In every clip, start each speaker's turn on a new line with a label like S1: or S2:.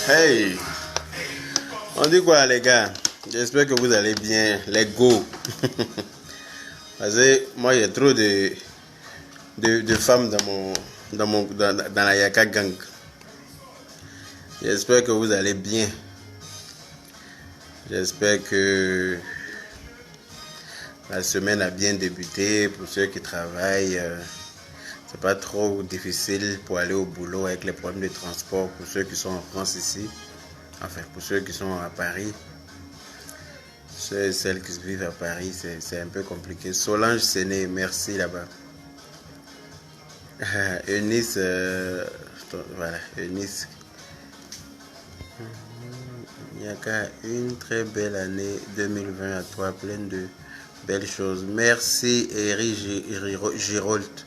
S1: Hey, on dit quoi les gars? J'espère que vous allez bien, les go. Parce que moi il y a trop de femmes dans la Yaka Gang. J'espère que vous allez bien. J'espère que la semaine a bien débuté pour ceux qui travaillent. C'est pas trop difficile pour aller au boulot avec les problèmes de transport pour ceux qui sont en France ici. Enfin, pour ceux qui sont à Paris. Ceux et celles qui vivent à Paris, c'est un peu compliqué. Solange Séné, merci là-bas. Eunice, voilà, Eunice. Il n'y a qu'à une très belle année 2020 à toi, pleine de belles choses. Merci Eric Girolt.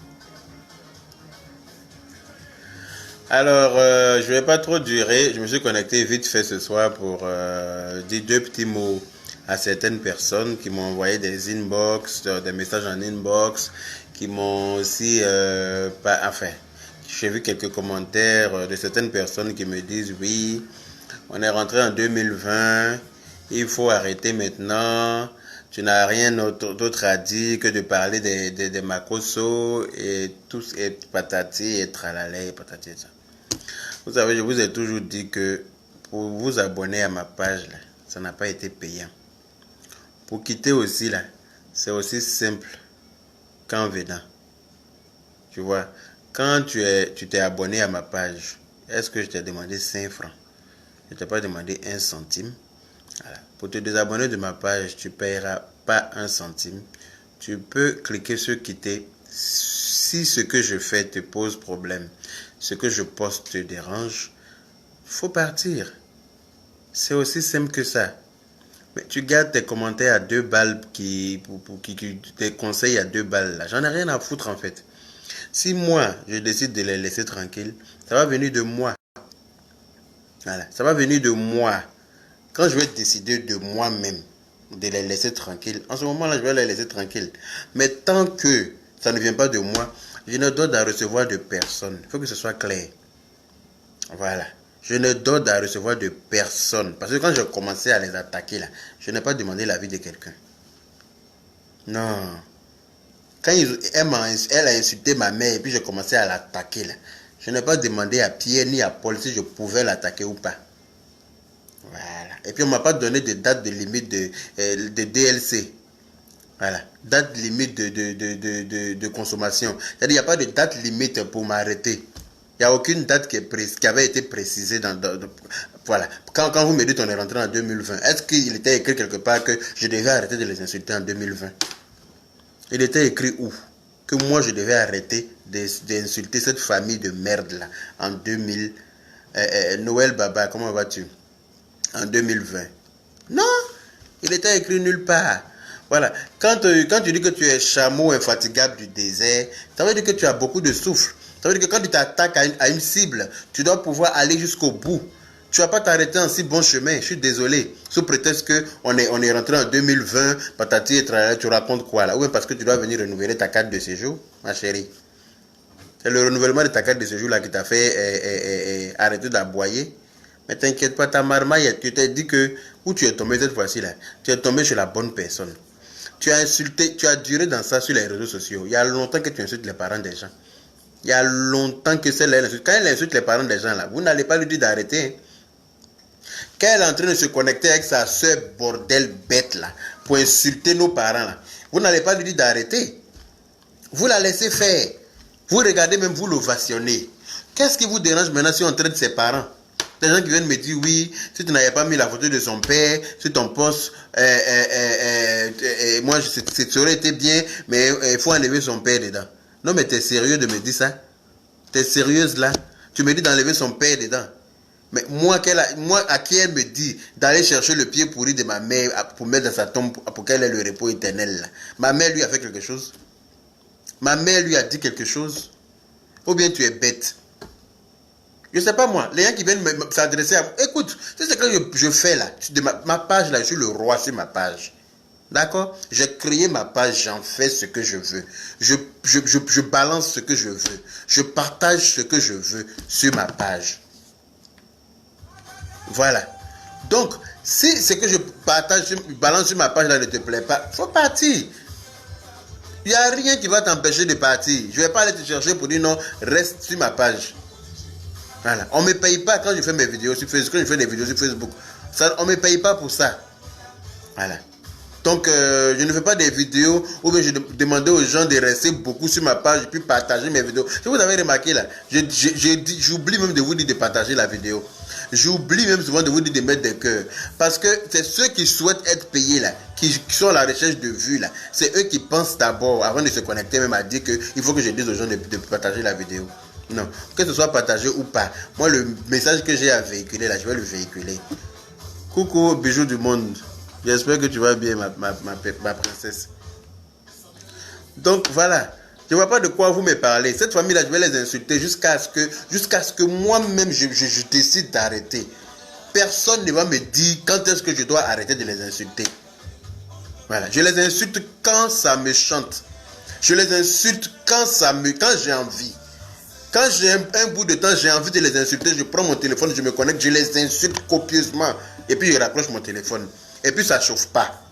S1: Alors, je vais pas trop durer. Je me suis connecté vite fait ce soir pour dire deux petits mots à certaines personnes qui m'ont envoyé des inbox, des messages en inbox, qui m'ont aussi, enfin, j'ai vu quelques commentaires de certaines personnes qui me disent oui, on est rentré en 2020, il faut arrêter maintenant. Tu n'as rien d'autre à dire que de parler des Makosso et tous et patati et tralala et patati et ça. Vous savez, je vous ai toujours dit que pour vous abonner à ma page, là, ça n'a pas été payant. Pour quitter aussi, là, c'est aussi simple qu'en venant. Tu vois, quand tu t'es abonné à ma page, est-ce que je t'ai demandé 5 francs? Je ne t'ai pas demandé 1 centime. Voilà. Pour te désabonner de ma page, tu ne payeras pas 1 centime. Tu peux cliquer sur quitter si ce que je fais te pose problème. Ce que je poste te dérange, il faut partir. C'est aussi simple que ça. Mais tu gardes tes commentaires à 2 balles qui tes conseils à 2 balles. J'en ai rien à foutre en fait. Si moi, je décide de les laisser tranquilles, ça va venir de moi. Voilà, ça va venir de moi. Quand je vais décider de moi-même de les laisser tranquilles, en ce moment-là, je vais les laisser tranquilles. Mais tant que ça ne vient pas de moi, je ne dois à recevoir de personne. Il faut que ce soit clair. Voilà. Je ne dois à recevoir de personne. Parce que quand je commençais à les attaquer, là, je n'ai pas demandé l'avis de quelqu'un. Non. Quand elle a insulté ma mère et puis j'ai commencé à l'attaquer, là, je n'ai pas demandé à Pierre ni à Paul si je pouvais l'attaquer ou pas. Voilà. Et puis on ne m'a pas donné de date de limite de DLC. Voilà. Date limite de consommation. C'est-à-dire qu'il n'y a pas de date limite pour m'arrêter. Il n'y a aucune date qui avait été précisée voilà. Quand vous me dites qu'on est rentré en 2020, est-ce qu'il était écrit quelque part que je devais arrêter de les insulter en 2020? Il était écrit où? Que moi je devais arrêter d'insulter cette famille de merde là en 2000. Noël Baba, comment vas-tu? En 2020. Non, il était écrit nulle part. Voilà. Quand tu dis que tu es chameau infatigable du désert, ça veut dire que tu as beaucoup de souffle. Ça veut dire que quand tu t'attaques à une cible, tu dois pouvoir aller jusqu'au bout. Tu ne vas pas t'arrêter en si bon chemin. Je suis désolé. Sous prétexte qu'on est rentré en 2020, patati et tralala, tu racontes quoi là? Ou parce que tu dois venir renouveler ta carte de séjour, ma chérie. C'est le renouvellement de ta carte de séjour là qui t'a fait arrêter d'aboyer. Mais t'inquiète pas, ta marmaille, tu t'es dit que où tu es tombé cette fois-ci là, tu es tombé chez la bonne personne. Tu as insulté, tu as duré dans ça sur les réseaux sociaux. Il y a longtemps que tu insultes les parents des gens. Il y a longtemps que c'est là. Quand elle insulte les parents des gens là, vous n'allez pas lui dire d'arrêter. Hein. Quand elle est en train de se connecter avec sa soeur bordel bête là, pour insulter nos parents là, vous n'allez pas lui dire d'arrêter. Vous la laissez faire. Vous regardez même, vous l'ovationnez. Qu'est-ce qui vous dérange maintenant si on traite ses parents? Des gens qui viennent me dire oui, si tu n'avais pas mis la photo de son père sur ton poste, moi ça aurait été bien, mais il faut enlever son père dedans. Non mais t'es sérieux de me dire ça? T'es sérieuse là? Tu me dis d'enlever son père dedans? Mais moi, à qui elle me dit d'aller chercher le pied pourri de ma mère pour mettre dans sa tombe pour qu'elle ait le repos éternel là. Ma mère lui a fait quelque chose? Ma mère lui a dit quelque chose? Ou bien tu es bête? Je ne sais pas moi. Les gens qui viennent s'adresser à moi. Écoute, c'est ce que je fais là. Ma page là, je suis le roi sur ma page. D'accord? J'ai créé ma page, j'en fais ce que je veux. Je balance ce que je veux. Je partage ce que je veux sur ma page. Voilà. Donc, si ce que je partage, je balance sur ma page là ne te plaît pas, il faut partir. Il n'y a rien qui va t'empêcher de partir. Je ne vais pas aller te chercher pour dire non, reste sur ma page. Voilà. On ne me paye pas quand je fais mes vidéos sur Facebook, quand je fais des vidéos sur Facebook. Ça, on ne me paye pas pour ça. Voilà. Donc, je ne fais pas des vidéos où je demandais aux gens de rester beaucoup sur ma page et puis partager mes vidéos. Si vous avez remarqué là, j'oublie même de vous dire de partager la vidéo. J'oublie même souvent de vous dire de mettre des cœurs. Parce que c'est ceux qui souhaitent être payés là, qui sont à la recherche de vues là. C'est eux qui pensent d'abord, avant de se connecter même à dire qu'il faut que je dise aux gens de partager la vidéo. Non, que ce soit partagé ou pas. Moi, le message que j'ai à véhiculer là, je vais le véhiculer. Coucou, bijoux du monde. J'espère que tu vas bien, ma princesse. Donc, voilà. Je ne vois pas de quoi vous me parlez. Cette famille-là, je vais les insulter jusqu'à ce que moi-même, je décide d'arrêter. Personne ne va me dire quand est-ce que je dois arrêter de les insulter. Voilà. Je les insulte quand ça me chante. Je les insulte quand j'ai envie. Quand j'ai un bout de temps, j'ai envie de les insulter, je prends mon téléphone, je me connecte, je les insulte copieusement. Et puis je raccroche mon téléphone. Et puis ça ne chauffe pas.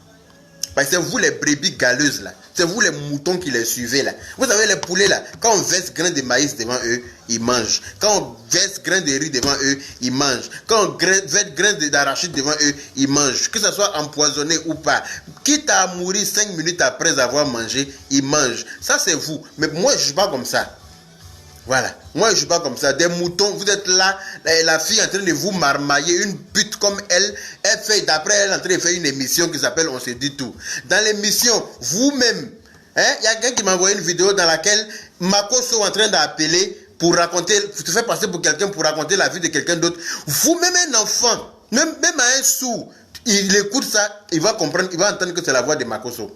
S1: Parce que c'est vous les brebis galeuses là. C'est vous les moutons qui les suivez là. Vous savez les poulets là. Quand on verse grain de maïs devant eux, ils mangent. Quand on verse grain de riz devant eux, ils mangent. Quand on verse grain d'arachide devant eux, ils mangent. Que ça soit empoisonné ou pas. Quitte à mourir 5 minutes après avoir mangé, ils mangent. Ça c'est vous. Mais moi je ne suis pas comme ça. Voilà. Moi, je ne suis pas comme ça. Des moutons, vous êtes là, la fille est en train de vous marmailler, une pute comme elle. D'après elle, est en train de faire une émission qui s'appelle On se dit tout. Dans l'émission, vous-même, il y a quelqu'un qui m'a envoyé une vidéo dans laquelle Makoso est en train d'appeler pour raconter, pour te faire passer pour quelqu'un, pour raconter la vie de quelqu'un d'autre. Vous-même, un enfant, même à un sourd, il écoute ça, il va comprendre, il va entendre que c'est la voix de Makoso.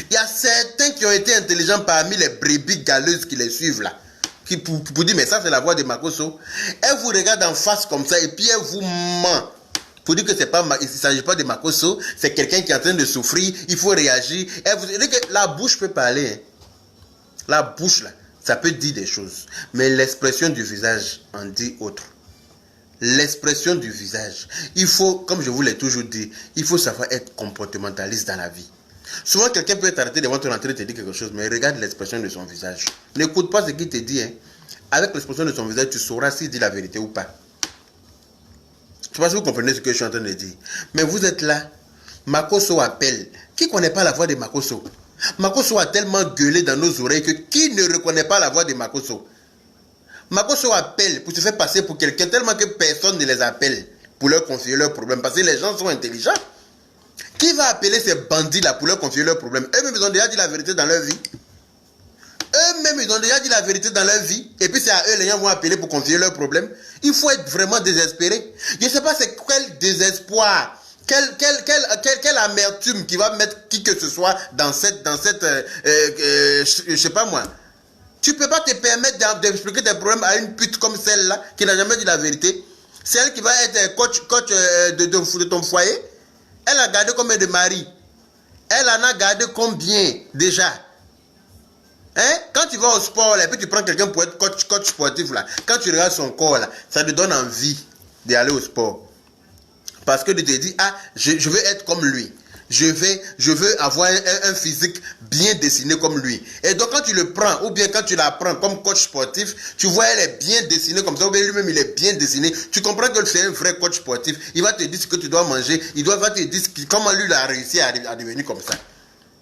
S1: Il y a certains qui ont été intelligents parmi les brebis galeuses qui les suivent là. Qui pour dire, mais ça c'est la voix de Makoso. Elle vous regarde en face comme ça et puis elle vous ment. Pour dire que il ne s'agit pas de Makoso, c'est quelqu'un qui est en train de souffrir, il faut réagir. Elle vous dit que la bouche peut parler. Hein. La bouche là, ça peut dire des choses. Mais l'expression du visage en dit autre. L'expression du visage. Il faut, comme je vous l'ai toujours dit, il faut savoir être comportementaliste dans la vie. Souvent, quelqu'un peut t'arrêter devant ton entrée et te dire quelque chose, mais regarde l'expression de son visage. N'écoute pas ce qu'il te dit. Hein. Avec l'expression de son visage, tu sauras s'il dit la vérité ou pas. Je ne sais pas si vous comprenez ce que je suis en train de dire. Mais vous êtes là. Makoso appelle. Qui ne connaît pas la voix de Makoso? Makoso a tellement gueulé dans nos oreilles que qui ne reconnaît pas la voix de Makoso? Makoso appelle pour se faire passer pour quelqu'un tellement que personne ne les appelle pour leur confier leurs problèmes. Parce que les gens sont intelligents. Qui va appeler ces bandits-là pour leur confier leurs problèmes? Eux-mêmes, ils ont déjà dit la vérité dans leur vie. Eux-mêmes, ils ont déjà dit la vérité dans leur vie. Et puis, c'est à eux, les gens vont appeler pour confier leurs problèmes. Il faut être vraiment désespéré. Je ne sais pas c'est quel désespoir, quelle amertume qui va mettre qui que ce soit dans cette je ne sais pas moi. Tu ne peux pas te permettre d'expliquer tes problèmes à une pute comme celle-là, qui n'a jamais dit la vérité. C'est elle qui va être coach de ton foyer. Elle a gardé combien de maris? Elle en a gardé combien déjà? Hein? Quand tu vas au sport, là, et puis tu prends quelqu'un pour être coach sportif, là, quand tu regardes son corps, là, ça te donne envie d'aller au sport. Parce que tu te dis, ah, je veux être comme lui. Je veux avoir un physique bien dessiné comme lui. Et donc quand tu le prends, ou bien quand tu la prends comme coach sportif, tu vois elle est bien dessinée comme ça, ou bien lui-même il est bien dessiné. Tu comprends que c'est un vrai coach sportif. Il va te dire ce que tu dois manger. Va te dire comment lui il a réussi à devenir comme ça.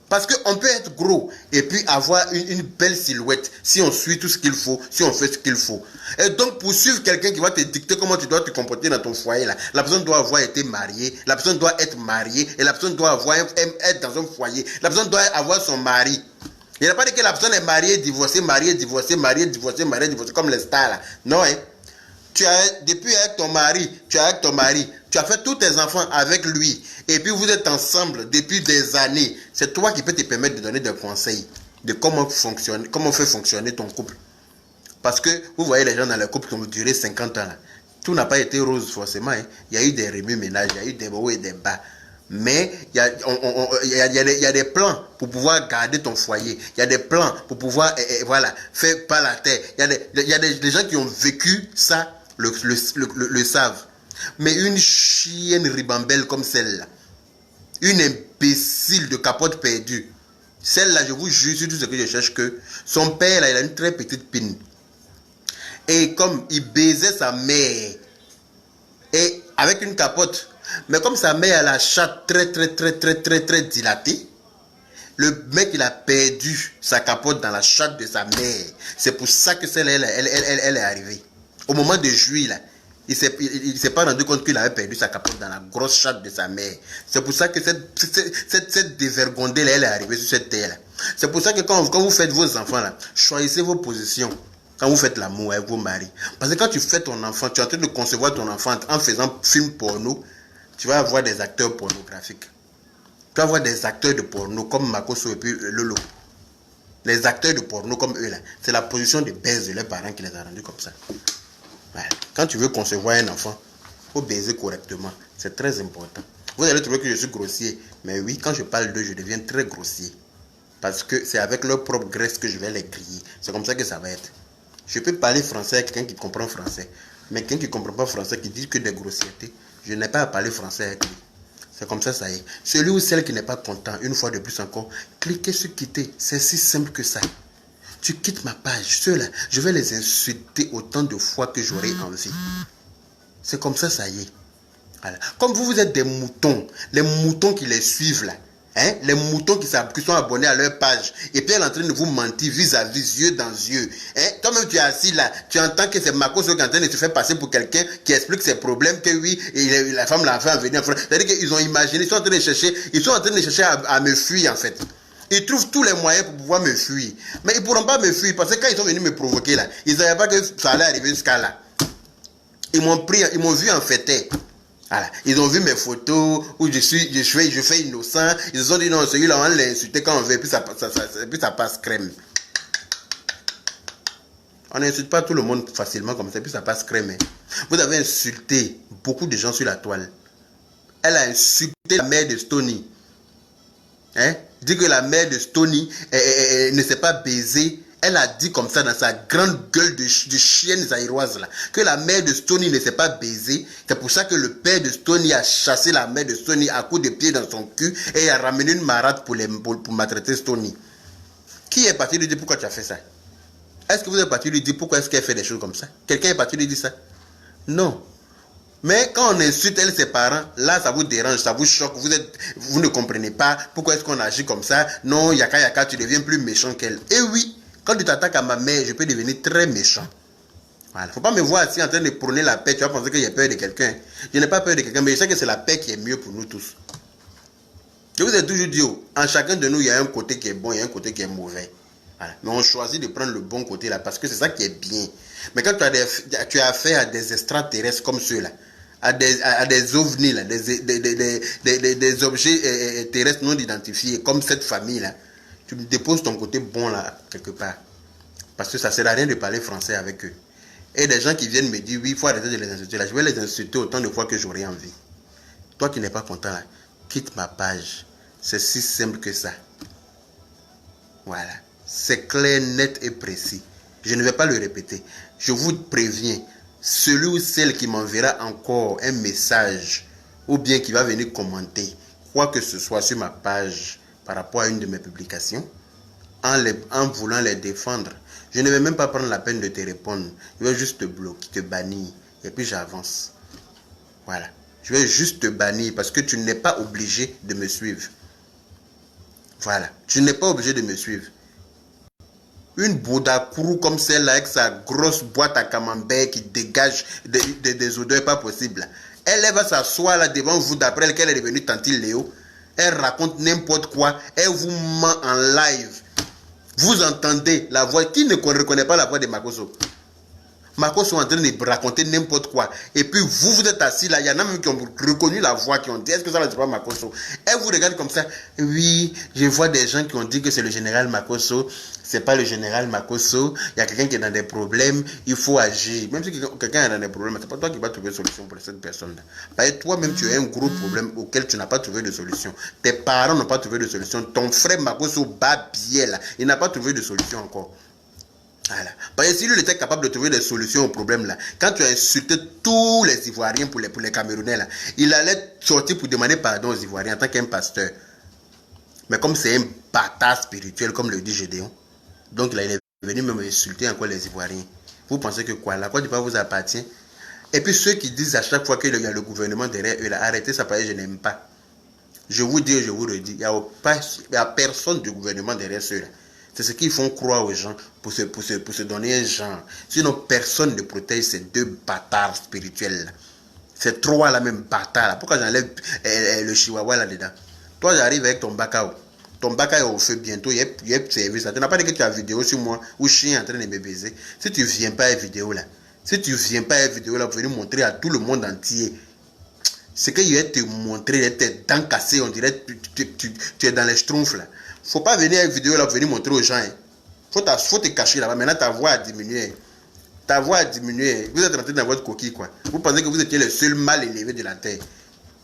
S1: Parce qu'on peut être gros et puis avoir une belle silhouette si on suit tout ce qu'il faut, si on fait ce qu'il faut. Et donc, pour suivre quelqu'un qui va te dicter comment tu dois te comporter dans ton foyer, là, la personne doit avoir été mariée, la personne doit être mariée et la personne doit être dans un foyer. La personne doit avoir son mari. Il n'y a pas dit que la personne est mariée, divorcée, comme les stars là. Non, hein. Depuis avec ton mari, tu as fait tous tes enfants avec lui. Et puis vous êtes ensemble depuis des années. C'est toi qui peux te permettre de donner des conseils de comment faire fonctionner ton couple. Parce que vous voyez les gens dans le couple qui ont duré 50 ans. Là. Tout n'a pas été rose forcément. Hein. Il y a eu des remue-ménages, il y a eu des hauts et des bas. Mais il y a des plans pour pouvoir garder ton foyer. Il y a des plans pour pouvoir faire pas la terre. Il y a des gens qui ont vécu ça, le savent. Mais une chienne ribambelle comme celle-là, une imbécile de capote perdue, celle-là, je vous jure sur tout ce que je cherche, que son père, là, il a une très petite pine. Et comme il baisait sa mère, et avec une capote, mais comme sa mère a la chatte très dilatée, le mec il a perdu sa capote dans la chatte de sa mère. C'est pour ça que celle-là, elle est arrivée. Au moment de jouir, là, il s'est pas rendu compte qu'il avait perdu sa capote dans la grosse chatte de sa mère. C'est pour ça que cette dévergondée là, elle est arrivée sur cette terre là. C'est pour ça que quand vous faites vos enfants là, choisissez vos positions. Quand vous faites l'amour avec vos maris. Parce que quand tu fais ton enfant, tu es en train de concevoir ton enfant en faisant film porno, tu vas avoir des acteurs pornographiques. Tu vas avoir des acteurs de porno comme Makoso et puis Lolo. Les acteurs de porno comme eux là, c'est la position de baise de leurs parents qui les a rendus comme ça. Voilà. Quand tu veux concevoir un enfant, il faut baiser correctement. C'est très important. Vous allez trouver que je suis grossier. Mais oui, quand je parle d'eux, je deviens très grossier. Parce que c'est avec leur propre graisse que je vais les griller. C'est comme ça que ça va être. Je peux parler français avec quelqu'un qui comprend français. Mais quelqu'un qui ne comprend pas français, qui dit que des grossièretés, je n'ai pas à parler français avec lui. C'est comme ça est. Celui ou celle qui n'est pas content, une fois de plus encore, cliquez sur quitter. C'est si simple que ça. Tu quittes ma page. Ceux-là, je vais les insulter autant de fois que j'aurai envie. C'est comme ça y est. Voilà. Comme vous êtes des moutons, les moutons qui les suivent là. Hein? Les moutons qui sont abonnés à leur page. Et puis elle est en train de vous mentir vis-à-vis, yeux dans yeux. Hein? Toi-même tu es assis là, tu entends que c'est Marcos qui est en train de se faire passer pour quelqu'un qui explique ses problèmes, que oui, et la femme l'a fait venir. C'est-à-dire qu'ils ont imaginé, ils sont en train de chercher à me fuir en fait. Ils trouvent tous les moyens pour pouvoir me fuir. Mais ils ne pourront pas me fuir parce que quand ils sont venus me provoquer là, ils ne savaient pas que ça allait arriver jusqu'à là. Ils m'ont vu en fêter. Voilà. Ils ont vu mes photos où je fais innocent. Ils se sont dit non, celui-là, on va l'insulter quand on veut, et puis ça passe crème. On n'insulte pas tout le monde facilement comme ça, et puis ça passe crème. Hein. Vous avez insulté beaucoup de gens sur la toile. Elle a insulté la mère de Stony. Hein? Dit que la mère de Stony ne s'est pas baisée. Elle a dit comme ça dans sa grande gueule de chienne zaïroise là, que la mère de Stony ne s'est pas baisée. C'est pour ça que le père de Stony a chassé la mère de Stony à coups de pied dans son cul et a ramené une marade pour maltraiter Stony. Qui est parti lui dire pourquoi tu as fait ça? Est-ce que vous êtes parti lui dire pourquoi est-ce qu'elle fait des choses comme ça? Quelqu'un est parti lui dire ça? Non. Mais quand on insulte elle, ses parents, là ça vous dérange, ça vous choque, vous ne comprenez pas pourquoi est-ce qu'on agit comme ça. Non, yaka, tu deviens plus méchant qu'elle. Et oui. Quand tu t'attaques à ma mère, je peux devenir très méchant. Voilà. Faut pas me voir assis en train de prôner la paix. Tu vas penser que j'ai peur de quelqu'un. Je n'ai pas peur de quelqu'un, mais je sais que c'est la paix qui est mieux pour nous tous. Je vous ai toujours dit, en chacun de nous, il y a un côté qui est bon, il y a un côté qui est mauvais. Voilà. Mais on choisit de prendre le bon côté là, parce que c'est ça qui est bien. Mais quand tu as affaire à des extraterrestres comme ceux-là, à des ovnis, là, des objets terrestres non identifiés, comme cette famille-là, tu déposes ton côté bon là, quelque part. Parce que ça ne sert à rien de parler français avec eux. Et des gens qui viennent me dire, oui, il faut arrêter de les insulter là. Je vais les insulter autant de fois que j'aurai envie. Toi qui n'es pas content là, quitte ma page. C'est si simple que ça. Voilà. C'est clair, net et précis. Je ne vais pas le répéter. Je vous préviens, celui ou celle qui m'enverra encore un message ou bien qui va venir commenter quoi que ce soit sur ma page par rapport à une de mes publications, en voulant les défendre, je ne vais même pas prendre la peine de te répondre. Je vais juste te bloquer, te bannir, et puis j'avance. Voilà. Je vais juste te bannir parce que tu n'es pas obligé de me suivre. Voilà. Tu n'es pas obligé de me suivre. Une Boudakourou comme celle-là, avec sa grosse boîte à camembert qui dégage des odeurs pas possibles. Elle va s'asseoir là devant vous d'après qu'elle est devenue Tantine Léo. Elle raconte n'importe quoi. Elle vous ment en live. Vous entendez la voix. Qui ne reconnaît pas la voix de Makoso? Marcos sont en train de raconter n'importe quoi. Et puis vous êtes assis là, il y en a même qui ont reconnu la voix, qui ont dit, est-ce que ça c'est pas Makosso? Et vous regardez comme ça, oui, je vois des gens qui ont dit que c'est le général Makosso. C'est pas le général Makosso. Il y a quelqu'un qui est dans des problèmes, il faut agir. Même si quelqu'un est dans des problèmes, c'est pas toi qui vas trouver une solution pour cette personne-là. Parce que toi-même, tu as un gros problème auquel tu n'as pas trouvé de solution. Tes parents n'ont pas trouvé de solution. Ton frère Makosso bat bien là, il n'a pas trouvé de solution encore. Voilà. Parce que si lui était capable de trouver des solutions au problème là, quand tu as insulté tous les Ivoiriens pour les Camerounais là, il allait sortir pour demander pardon aux Ivoiriens en tant qu'un pasteur. Mais comme c'est un bâtard spirituel, comme le dit Gédéon, donc là il est venu même insulter encore les Ivoiriens. Vous pensez que quoi? La Côte d'Ivoire vous appartient? Et puis ceux qui disent à chaque fois qu'il y a le gouvernement derrière eux là, arrêtez ça parce que je n'aime pas. Je vous dis, je vous le dis, il n'y a personne du gouvernement derrière ceux-là. C'est ce qu'ils font croire aux gens pour se donner un genre. Sinon, personne ne protège ces deux bâtards spirituels-là. Ces trois-là, même bâtards-là. Pourquoi j'enlève le chihuahua là-dedans? Toi, j'arrive avec ton bacao. Ton bacao est au feu bientôt. Il y a servi ça. Tu n'as pas dit que tu as une vidéo sur moi où je suis en train de me baiser. Si tu ne viens pas à une vidéo là, si tu ne viens pas à une vidéo là, pour venir montrer à tout le monde entier. Ce qu'il va te montrer, tes dents cassées, on dirait que tu es dans les schtroumpfs là. Faut pas venir avec vidéo là pour venir montrer aux gens. Hein. Faut te cacher là-bas. Maintenant, ta voix a diminué. Ta voix a diminué. Vous êtes rentré dans votre coquille, quoi. Vous pensez que vous étiez le seul mal élevé de la terre.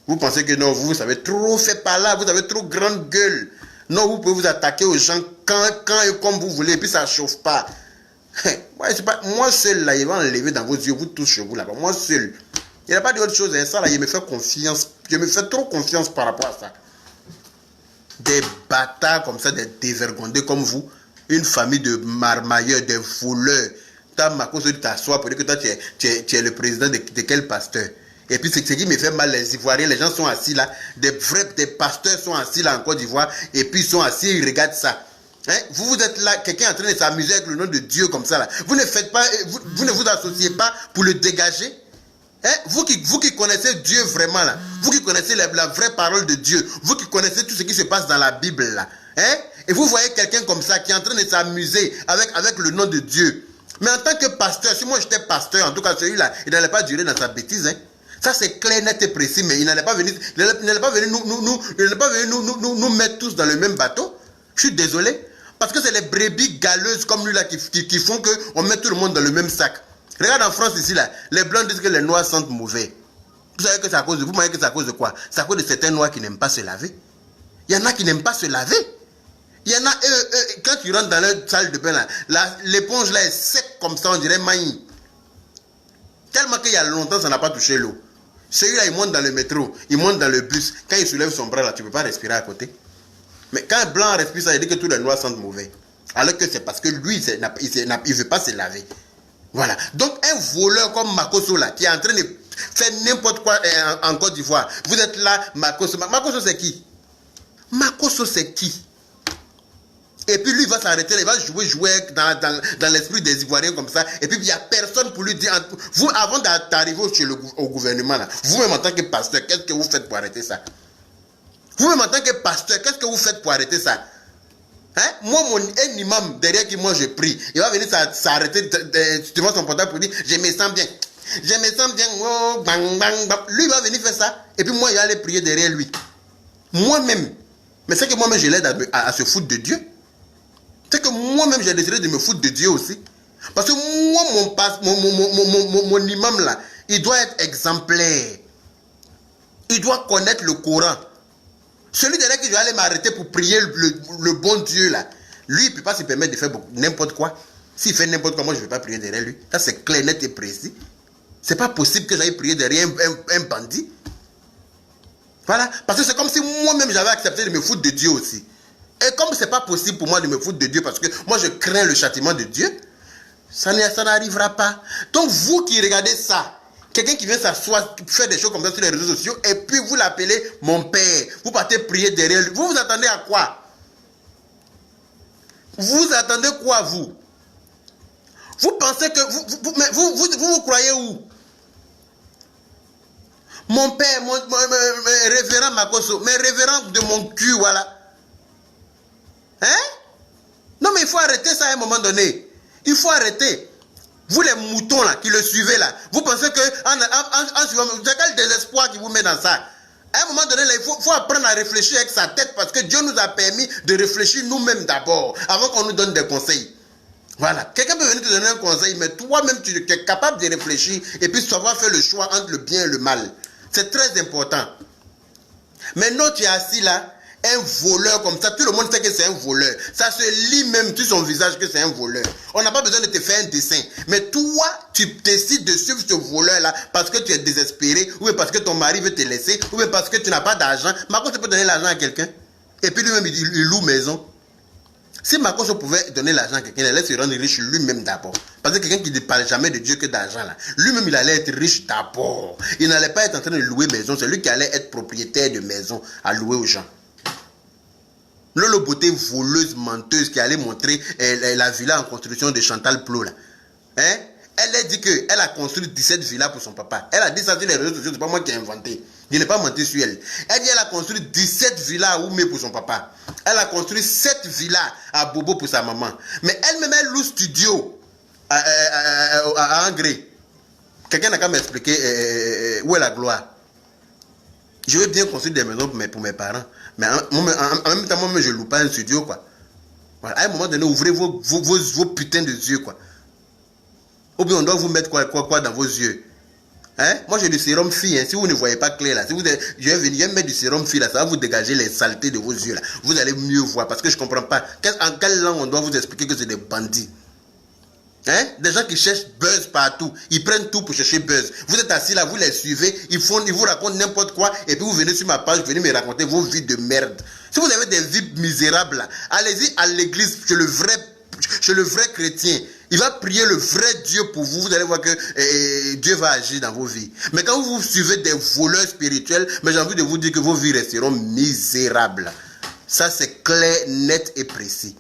S1: Vous pensez que non, vous avez trop fait par là. Vous avez trop grande gueule. Non, vous pouvez vous attaquer aux gens quand et comme vous voulez. Et puis ça ne chauffe pas. Moi seul, là, il va enlever dans vos yeux. Vous tous chez vous là-bas. Moi seul. Il n'y a pas d'autre chose. Hein. Ça, là, il me fait confiance. Je me fais trop confiance par rapport à ça. Des bâtards comme ça, des dévergondés comme vous, une famille de marmailleurs, des voleurs. Tu as Marcos de t'asseoir pour dire que toi, tu es le président de quel pasteur? Et puis, ce qui me fait mal, les Ivoiriens, les gens sont assis là, des pasteurs sont assis là en Côte d'Ivoire, et puis ils sont assis, ils regardent ça. Hein? Vous êtes là, quelqu'un est en train de s'amuser avec le nom de Dieu comme ça là. Vous ne faites pas, vous ne vous associez pas pour le dégager. Hein? Vous qui connaissez Dieu vraiment là, vous qui connaissez la vraie parole de Dieu, vous qui connaissez tout ce qui se passe dans la Bible là, hein? Et vous voyez quelqu'un comme ça qui est en train de s'amuser avec le nom de Dieu. Mais en tant que pasteur, si moi j'étais pasteur, en tout cas celui-là, il n'allait pas durer dans sa bêtise. Hein? Ça c'est clair, net et précis, mais il n'allait pas venir, nous mettre tous dans le même bateau. Je suis désolé. Parce que c'est les brebis galeuses comme lui là qui font qu'on met tout le monde dans le même sac. Regarde en France ici, là, les blancs disent que les noirs sentent mauvais. Vous savez que c'est à cause de vous, voyez que c'est à cause de quoi? C'est à cause de certains noirs qui n'aiment pas se laver. Il y en a qui n'aiment pas se laver. Il y en a, quand tu rentres dans leur salle de bain, l'éponge là est sec comme ça, on dirait maïs. Tellement qu'il y a longtemps, ça n'a pas touché l'eau. Celui-là, il monte dans le métro, il monte dans le bus. Quand il soulève son bras là, tu ne peux pas respirer à côté. Mais quand un blanc respire ça, il dit que tous les noirs sentent mauvais. Alors que c'est parce que lui, il ne veut pas se laver. Voilà. Donc, un voleur comme Makosso là, qui est en train de faire n'importe quoi en Côte d'Ivoire. Vous êtes là, Makosso. Makosso, c'est qui? Makosso, c'est qui? Et puis, lui, il va s'arrêter, il va jouer dans l'esprit des Ivoiriens comme ça. Et puis, il n'y a personne pour lui dire. Vous, avant d'arriver au gouvernement, là, vous-même en tant que pasteur, qu'est-ce que vous faites pour arrêter ça? Vous-même en tant que pasteur, qu'est-ce que vous faites pour arrêter ça? Hein? Moi, un imam derrière qui moi je prie, il va venir s'arrêter devant son portable pour dire je me sens bien. Je me sens bien. Oh, bang, bang, bang. Lui, il va venir faire ça. Et puis moi, il va aller prier derrière lui. Moi-même. Mais c'est que moi-même, je l'aide à se foutre de Dieu. C'est que moi-même, j'ai décidé de me foutre de Dieu aussi. Parce que moi, mon imam là, il doit être exemplaire. Il doit connaître le Coran. Celui derrière qui je vais aller m'arrêter pour prier le bon Dieu là, lui il ne peut pas se permettre de faire n'importe quoi. S'il fait n'importe quoi, moi je ne vais pas prier derrière lui. Ça c'est clair, net et précis. C'est pas possible que j'aille prier derrière un bandit. Voilà. Parce que c'est comme si moi-même j'avais accepté de me foutre de Dieu aussi. Et comme c'est pas possible pour moi de me foutre de Dieu parce que moi je crains le châtiment de Dieu, ça n'arrivera pas. Donc vous qui regardez ça, quelqu'un qui vient s'asseoir, faire des choses comme ça sur les réseaux sociaux, et puis vous l'appelez mon père. Vous partez prier derrière lui. Vous vous attendez à quoi? Vous attendez quoi, vous? Vous pensez que... Vous croyez où? Mon père, mon révérend Makosso, mais révérend de mon cul, voilà. Hein? Non, mais il faut arrêter ça à un moment donné. Il faut arrêter. Vous les moutons là, qui le suivez là, vous pensez que en suivant, c'est quel désespoir qui vous met dans ça? À un moment donné, là, il faut apprendre à réfléchir avec sa tête parce que Dieu nous a permis de réfléchir nous-mêmes d'abord, avant qu'on nous donne des conseils. Voilà. Quelqu'un peut venir te donner un conseil, mais toi-même, tu es capable de réfléchir et puis savoir faire le choix entre le bien et le mal. C'est très important. Maintenant, tu es assis là, un voleur comme ça, tout le monde sait que c'est un voleur. Ça se lit même sur son visage que c'est un voleur. On n'a pas besoin de te faire un dessin. Mais toi, tu décides de suivre ce voleur-là parce que tu es désespéré, ou bien parce que ton mari veut te laisser, ou bien parce que tu n'as pas d'argent. Marcos peut donner l'argent à quelqu'un. Et puis lui-même, il loue maison. Si Marcos pouvait donner l'argent à quelqu'un, il allait se rendre riche lui-même d'abord. Parce que quelqu'un qui ne parle jamais de Dieu que d'argent, là, lui-même, il allait être riche d'abord. Il n'allait pas être en train de louer maison. C'est lui qui allait être propriétaire de maison à louer aux gens. Lolo Beauté voleuse, menteuse, qui allait montrer la villa en construction de Chantal Plot, là. Hein? Elle a dit qu'elle a construit 17 villas pour son papa. Elle a dit ça sur les réseaux sociaux, c'est pas moi qui ai inventé. Je n'ai pas menti sur elle. Elle dit qu'elle a construit 17 villas à Oumé pour son papa. Elle a construit 7 villas à Bobo pour sa maman. Mais elle-même, elle loue studio à Angré. Quelqu'un n'a qu'à m'expliquer où est la gloire. Je veux bien construire des maisons pour mes parents. Mais en même temps, moi, je ne loue pas un studio, quoi. Voilà. À un moment donné, ouvrez vos putains de yeux, quoi. Ou bien on doit vous mettre quoi dans vos yeux. Hein? Moi, j'ai du sérum fille. Hein. Si vous ne voyez pas clair, là, si vous êtes, je vais mettre du sérum fille, là, ça va vous dégager les saletés de vos yeux, là. Vous allez mieux voir, parce que je ne comprends pas. En quelle langue on doit vous expliquer que c'est des bandits? Hein? Des gens qui cherchent buzz partout. Ils prennent tout pour chercher buzz. Vous êtes assis là, vous les suivez, ils vous racontent n'importe quoi, et puis vous venez sur ma page, vous venez me raconter vos vies de merde. Si vous avez des vies misérables, allez-y à l'église, chez le vrai chrétien. Il va prier le vrai Dieu pour vous. Vous allez voir que Dieu va agir dans vos vies. Mais quand vous suivez des voleurs spirituels, mais j'ai envie de vous dire que vos vies resteront misérables. Ça, c'est clair, net et précis.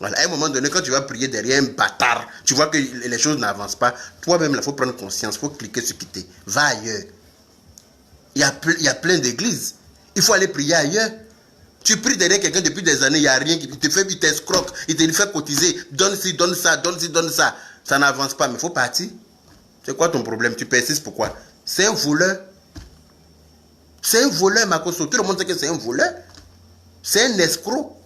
S1: Voilà. À un moment donné, quand tu vas prier derrière un bâtard, tu vois que les choses n'avancent pas. Toi-même, il faut prendre conscience, il faut cliquer sur quitter. Va ailleurs. Il y a plein d'églises. Il faut aller prier ailleurs. Tu pries derrière quelqu'un depuis des années, il n'y a rien, il t'escroque, il te fait cotiser, donne ci, donne ça, donne ci, donne ça. Ça n'avance pas, mais il faut partir. C'est quoi ton problème? Tu persistes pourquoi? C'est un voleur. C'est un voleur, Makoso. Tout le monde sait que c'est un voleur. C'est un escroc.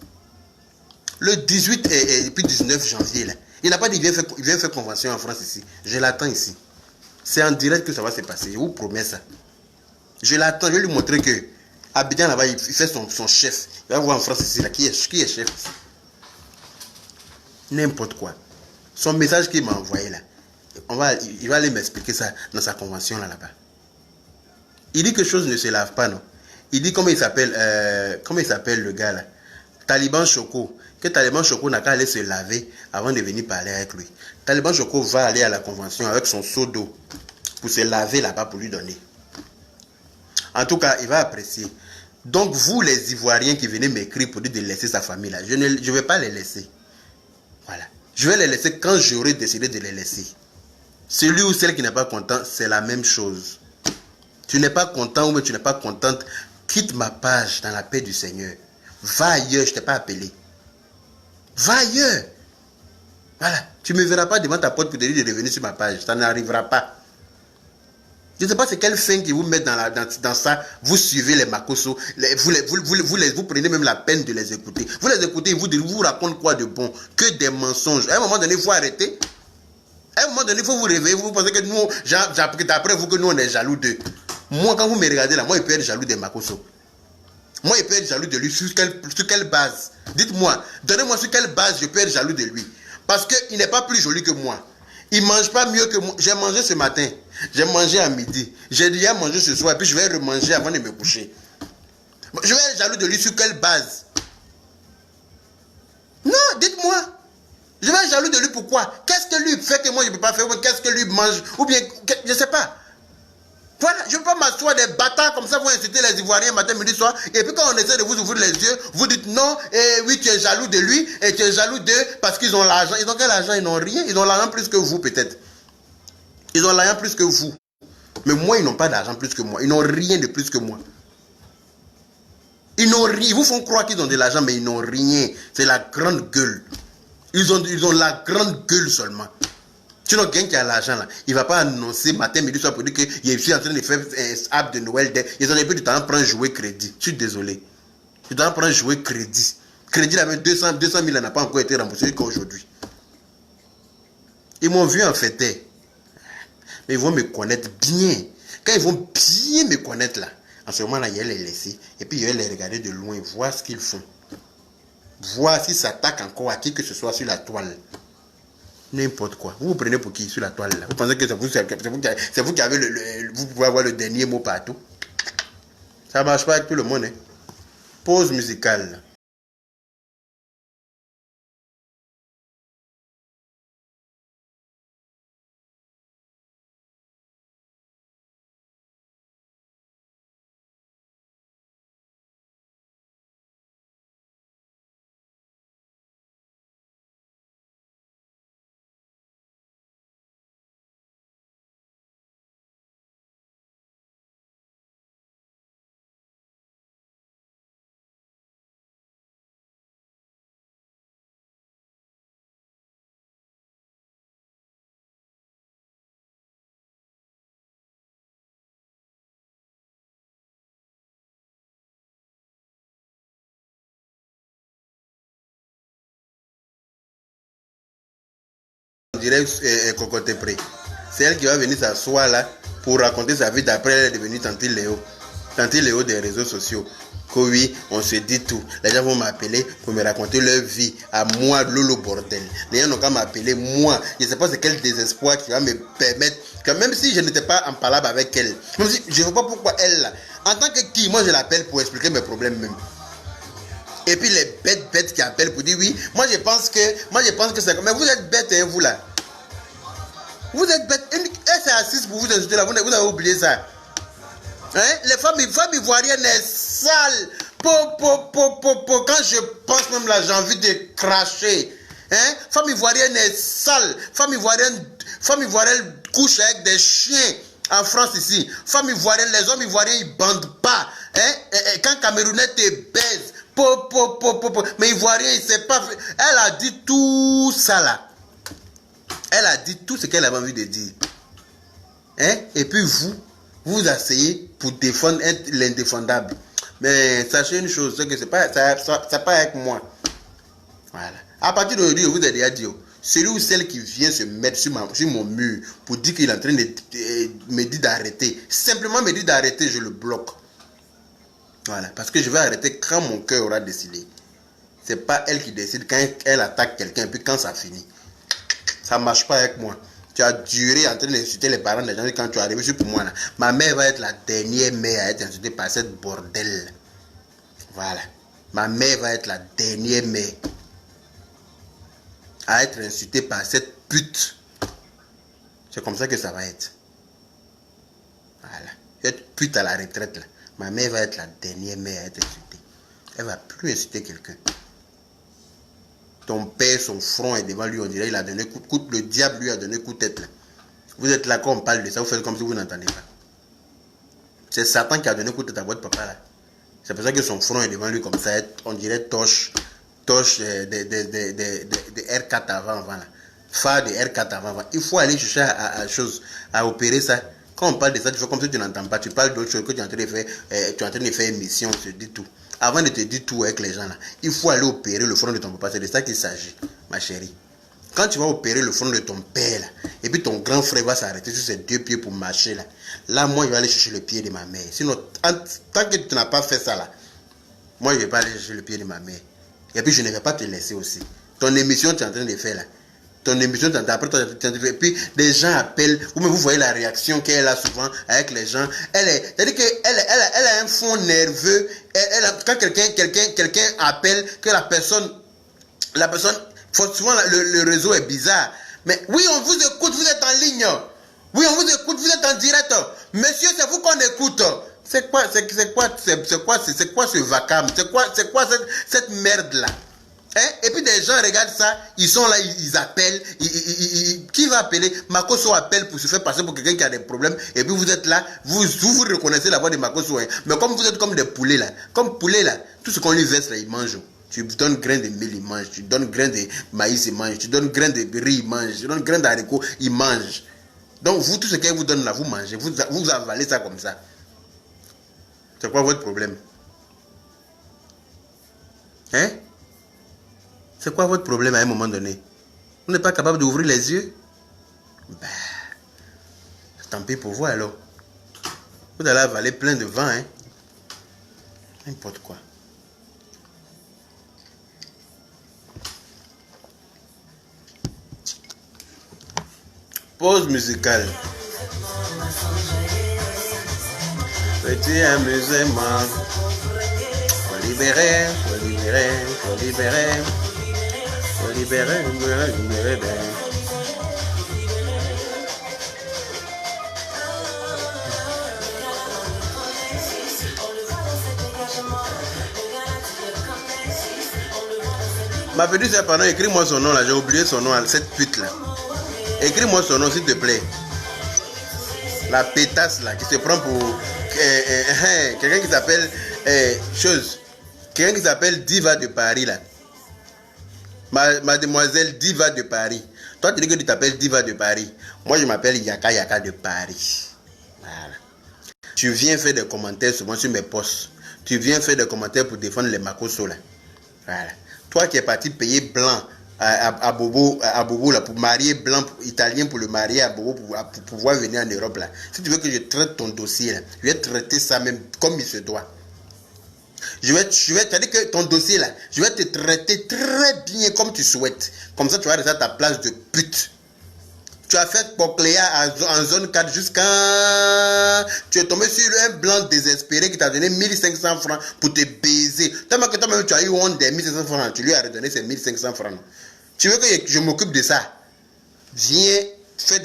S1: Le 18 et puis 19 janvier, là, il n'a pas dit il vient faire convention en France ici. Je l'attends ici. C'est en direct que ça va se passer. Je vous promets ça. Je l'attends, je vais lui montrer que Abidjan là-bas, il fait son chef. Il va voir en France ici, là, qui est chef. N'importe quoi. Son message qu'il m'a envoyé là, il va aller m'expliquer ça dans sa convention là-bas. Il dit que chose ne se lave pas, non? Il dit comment il s'appelle le gars là? Taliban Choco. Que Taliban Choco n'a qu'à aller se laver avant de venir parler avec lui. Taliban Choco va aller à la convention avec son seau d'eau pour se laver là-bas pour lui donner. En tout cas, il va apprécier. Donc, vous, les Ivoiriens qui venez m'écrire pour dire de laisser sa famille là, je ne vais pas les laisser. Voilà. Je vais les laisser quand j'aurai décidé de les laisser. Celui ou celle qui n'est pas content, c'est la même chose. Tu n'es pas content ou tu n'es pas contente, quitte ma page dans la paix du Seigneur. Va ailleurs, je ne t'ai pas appelé. Va ailleurs. Voilà. Tu ne me verras pas devant ta porte pour te dire de revenir sur ma page. Ça n'arrivera pas. Je ne sais pas c'est quelle fin qui vous met dans ça. Vous suivez les Makoso. Vous prenez même la peine de les écouter. Vous les écoutez, ils vous racontent quoi de bon? Que des mensonges. À un moment donné, il faut arrêter. À un moment donné, il faut vous réveiller. Vous pensez que nous, d'après vous, que nous, on est jaloux d'eux. Moi, quand vous me regardez là, moi, je peux être jaloux des Makoso. Moi, je peux être jaloux de lui. Sur quelle base? Dites-moi. Donnez-moi sur quelle base je peux être jaloux de lui. Parce qu'il n'est pas plus joli que moi. Il ne mange pas mieux que moi. J'ai mangé ce matin. J'ai mangé à midi. J'ai déjà mangé ce soir. Et puis je vais remanger avant de me coucher. Je vais être jaloux de lui sur quelle base? Non, dites-moi. Je vais être jaloux de lui pourquoi? Qu'est-ce que lui fait que moi je ne peux pas faire? Qu'est-ce que lui mange? Ou bien, je ne sais pas. Voilà, je ne peux pas m'asseoir des bâtards comme ça, vous incitez les Ivoiriens matin, midi, soir. Et puis quand on essaie de vous ouvrir les yeux, vous dites non, et oui, tu es jaloux de lui, et tu es jaloux d'eux parce qu'ils ont l'argent. Ils ont quel argent? Ils n'ont rien. Ils ont l'argent plus que vous, peut-être. Ils ont l'argent plus que vous. Mais moi, ils n'ont pas d'argent plus que moi. Ils n'ont rien de plus que moi. Ils n'ont rien. Ils vous font croire qu'ils ont de l'argent, mais ils n'ont rien. C'est la grande gueule. Ils ont la grande gueule seulement. Sinon, quelqu'un qui a l'argent là, il ne va pas annoncer matin, midi, soir pour dire que je suis en train de faire un app de Noël. Ils ont plus du temps pour jouer crédit. Je suis désolé. Tu dois prendre jouer crédit. Crédit avec 200 000 n'a pas encore été remboursé qu'aujourd'hui. Ils m'ont vu en fêter. Mais ils vont me connaître bien. Quand ils vont bien me connaître là, en ce moment là, il va les laisser. Et puis il va les regarder de loin, voir ce qu'ils font. Voir s'ils s'attaquent encore à qui que ce soit sur la toile. N'importe quoi. Vous vous prenez pour qui sur la toile là? Vous pensez que c'est vous qui avez vous pouvez avoir le dernier mot partout? Ça ne marche pas avec tout le monde. Hein? Pause musicale. On dirait Cocotte Pré. C'est elle qui va venir s'asseoir là pour raconter sa vie d'après. Elle est devenue Tante Léo. Tante Léo des réseaux sociaux. Que oui, on se dit tout. Les gens vont m'appeler pour me raconter leur vie. À moi, Lolo bordel. Les gens n'ont qu'à m'appeler moi. Je ne sais pas c'est quel désespoir qui va me permettre que même si je n'étais pas en palabre avec elle, même si je ne sais pas pourquoi elle là. En tant que qui, moi je l'appelle pour expliquer mes problèmes même. Et puis les bêtes qui appellent pour dire oui, moi je pense que c'est comme. Mais vous êtes bêtes, hein, vous là. Vous êtes bêtes. Elle s'est assise pour vous insulter là. Vous avez oublié ça. Hein? Les femmes ivoiriennes sont sales. Quand je pense même là, j'ai envie de cracher. Hein? Femme ivoirienne est sale. Femme ivoirienne couche avec des chiens. En France ici, femme ivoirienne, les hommes ivoiriens ils bandent pas. Hein? Et quand Camerounais te baise, mais ivoirien il sait pas. Elle a dit tout ça là. Elle a dit tout ce qu'elle avait envie de dire. Hein? Et puis vous asseyez pour défendre l'indéfendable. Mais sachez une chose, c'est que c'est pas avec moi. Voilà. À partir d'aujourd'hui, je vous ai déjà dit, celui ou celle qui vient se mettre sur mon mur pour dire qu'il est en train de me dire d'arrêter, simplement me dire d'arrêter, je le bloque. Voilà. Parce que je vais arrêter quand mon cœur aura décidé. C'est pas elle qui décide quand elle attaque quelqu'un et puis quand ça finit. Ça ne marche pas avec moi. Tu as duré en train d'insulter les parents des gens quand tu es arrivé sur pour moi. Là. Ma mère va être la dernière mère à être insultée par cette bordel. Voilà. Ma mère va être la dernière mère à être insultée par cette pute. C'est comme ça que ça va être. Voilà. Cette pute à la retraite là. Ma mère va être la dernière mère à être insultée. Elle ne va plus insulter quelqu'un. Ton père, son front est devant lui, on dirait il a donné coup de coude, le diable lui a donné coup de tête. Là. Vous êtes là quand on parle de ça, vous faites comme si vous n'entendez pas. C'est Satan qui a donné coup de tête à votre papa là. C'est pour ça que son front est devant lui comme ça, on dirait torche de R4 avant là. Phare de R4 avant. Il faut aller chercher à opérer ça. Quand on parle de ça, tu fais comme si tu n'entends pas. Tu parles d'autre chose que tu es en train de faire, tu es en train de faire émission, on te dit tout. Avant de te dire tout avec les gens là, il faut aller opérer le front de ton papa. C'est de ça qu'il s'agit, ma chérie. Quand tu vas opérer le front de ton père là, et puis ton grand frère va s'arrêter sur ses deux pieds pour marcher là, moi je vais aller chercher le pied de ma mère. Sinon, tant que tu n'as pas fait ça là, moi je ne vais pas aller chercher le pied de ma mère. Et puis je ne vais pas te laisser aussi. Ton émission tu es en train de faire là. Ton émission, après, et puis les gens appellent, vous voyez la réaction qu'elle a souvent avec les gens. C'est-à-dire qu'elle a un fond nerveux. Quand quelqu'un appelle, que la personne, souvent le réseau est bizarre. Mais oui, on vous écoute, vous êtes en ligne. Oui, on vous écoute, vous êtes en direct. Monsieur, c'est vous qu'on écoute. C'est quoi ce vacarme? C'est quoi cette merde-là? Hein? Et puis des gens regardent ça, ils sont là, ils appellent. Qui va appeler? Makosso appelle pour se faire passer pour quelqu'un qui a des problèmes. Et puis vous êtes là, vous reconnaissez la voix de Makosso. Hein? Mais comme vous êtes comme des poulets là, tout ce qu'on lui verse là, il mange. Tu donnes grain de mil, il mange. Tu donnes grain de maïs, il mange. Tu donnes grain de riz, il mange. Tu donnes grain d'haricots, il mange. Donc vous, tout ce qu'elle vous donne là, vous mangez. Vous avalez ça comme ça. C'est quoi votre problème? Hein? C'est quoi votre problème à un moment donné? Vous n'êtes pas capable d'ouvrir les yeux? Ben, tant pis pour vous alors. Vous allez avaler plein de vent, hein? N'importe quoi. Pause musicale. Petit amusement. Faut libérer, faut libérer, faut libérer. Faut libérer, libérer, libérer. Ma petite sœur, pardon, écris-moi son nom là, j'ai oublié son nom, cette pute là. Écris-moi son nom s'il te plaît. La pétasse là, qui se prend pour quelqu'un qui s'appelle chose. Quelqu'un qui s'appelle Diva de Paris là. Mademoiselle Diva de Paris. Toi tu dis que tu t'appelles Diva de Paris. Moi je m'appelle Yaka Yaka de Paris. Voilà. Tu viens faire des commentaires souvent sur mes posts. Tu viens faire des commentaires pour défendre les Makoso là. Voilà. Toi qui es parti payer blanc à Bobo là, pour marier blanc italien pour le marier à Bobo pour pouvoir venir en Europe là. Si tu veux que je traite ton dossier là, je vais traiter ça même comme il se doit. Je vais te dire que ton dossier là, je vais te traiter très bien comme tu souhaites. Comme ça tu vas rester à ta place de pute. Tu as fait Pocléa en zone 4 jusqu'à... Tu es tombé sur un blanc désespéré qui t'a donné 1500 francs pour te baiser. Tellement que toi-même tu as eu honte des 1500 francs. Tu lui as redonné ces 1500 francs. Tu veux que je m'occupe de ça? Viens faire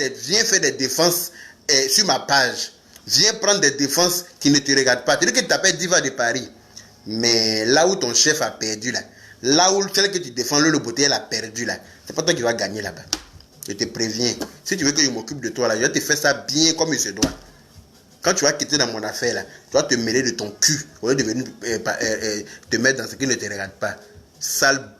S1: des défenses sur ma page. Viens prendre des défenses qui ne te regardent pas. Tu dis que tu t'appelles Diva de Paris. Mais là où ton chef a perdu là, là où celle que tu défends, le beauté, elle a perdu là, c'est pas toi qui vas gagner là-bas. Je te préviens. Si tu veux que je m'occupe de toi là, je vais te faire ça bien comme il se doit. Quand tu vas quitter dans mon affaire là, tu vas te mêler de ton cul au lieu de venir te mettre dans ce qui ne te regarde pas. Sale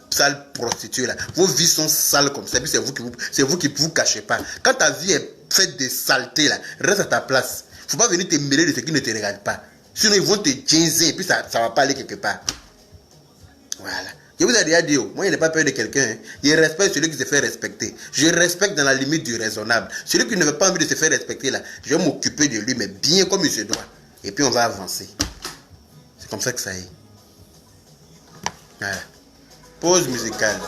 S1: prostituée là. Vos vies sont sales comme ça. Et puis c'est vous qui vous cachez pas. Quand ta vie est faite de saleté là, reste à ta place. Faut pas venir te mêler de ce qui ne te regarde pas. Sinon ils vont te ginzer et puis ça va pas aller quelque part. Voilà. Je vous ai déjà dit, moi je n'ai pas peur de quelqu'un. Hein. Je respecte celui qui se fait respecter. Je respecte dans la limite du raisonnable. Celui qui ne veut pas envie de se faire respecter là, je vais m'occuper de lui, mais bien comme il se doit. Et puis on va avancer. C'est comme ça que ça est. Voilà. Pause musicale.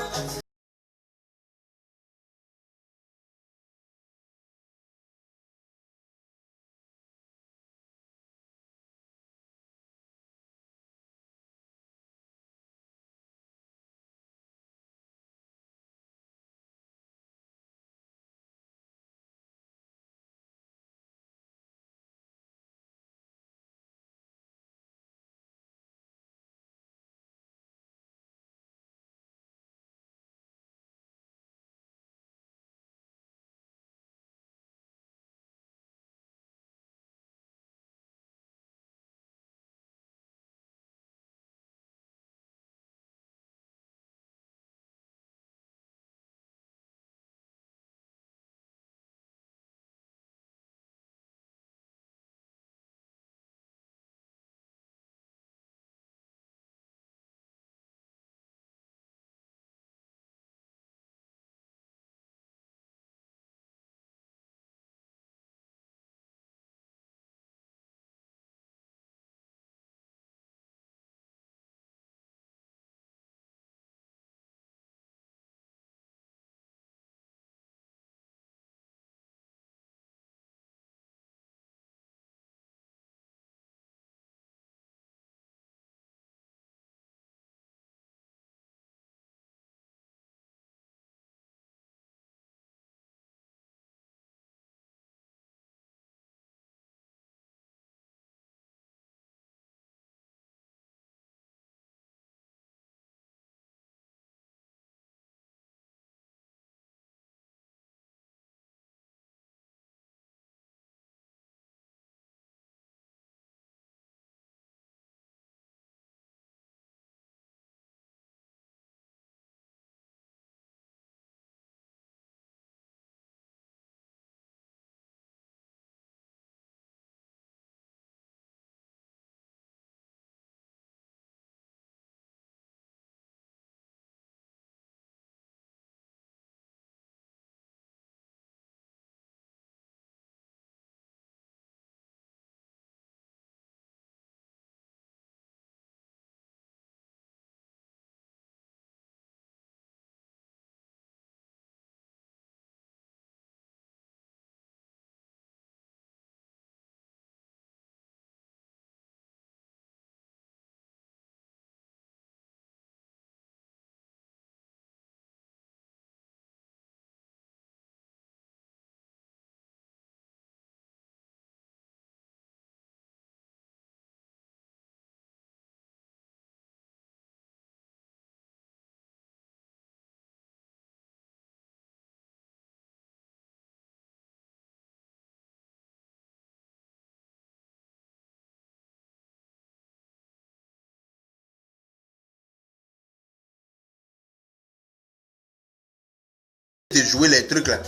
S1: de jouer les trucs là.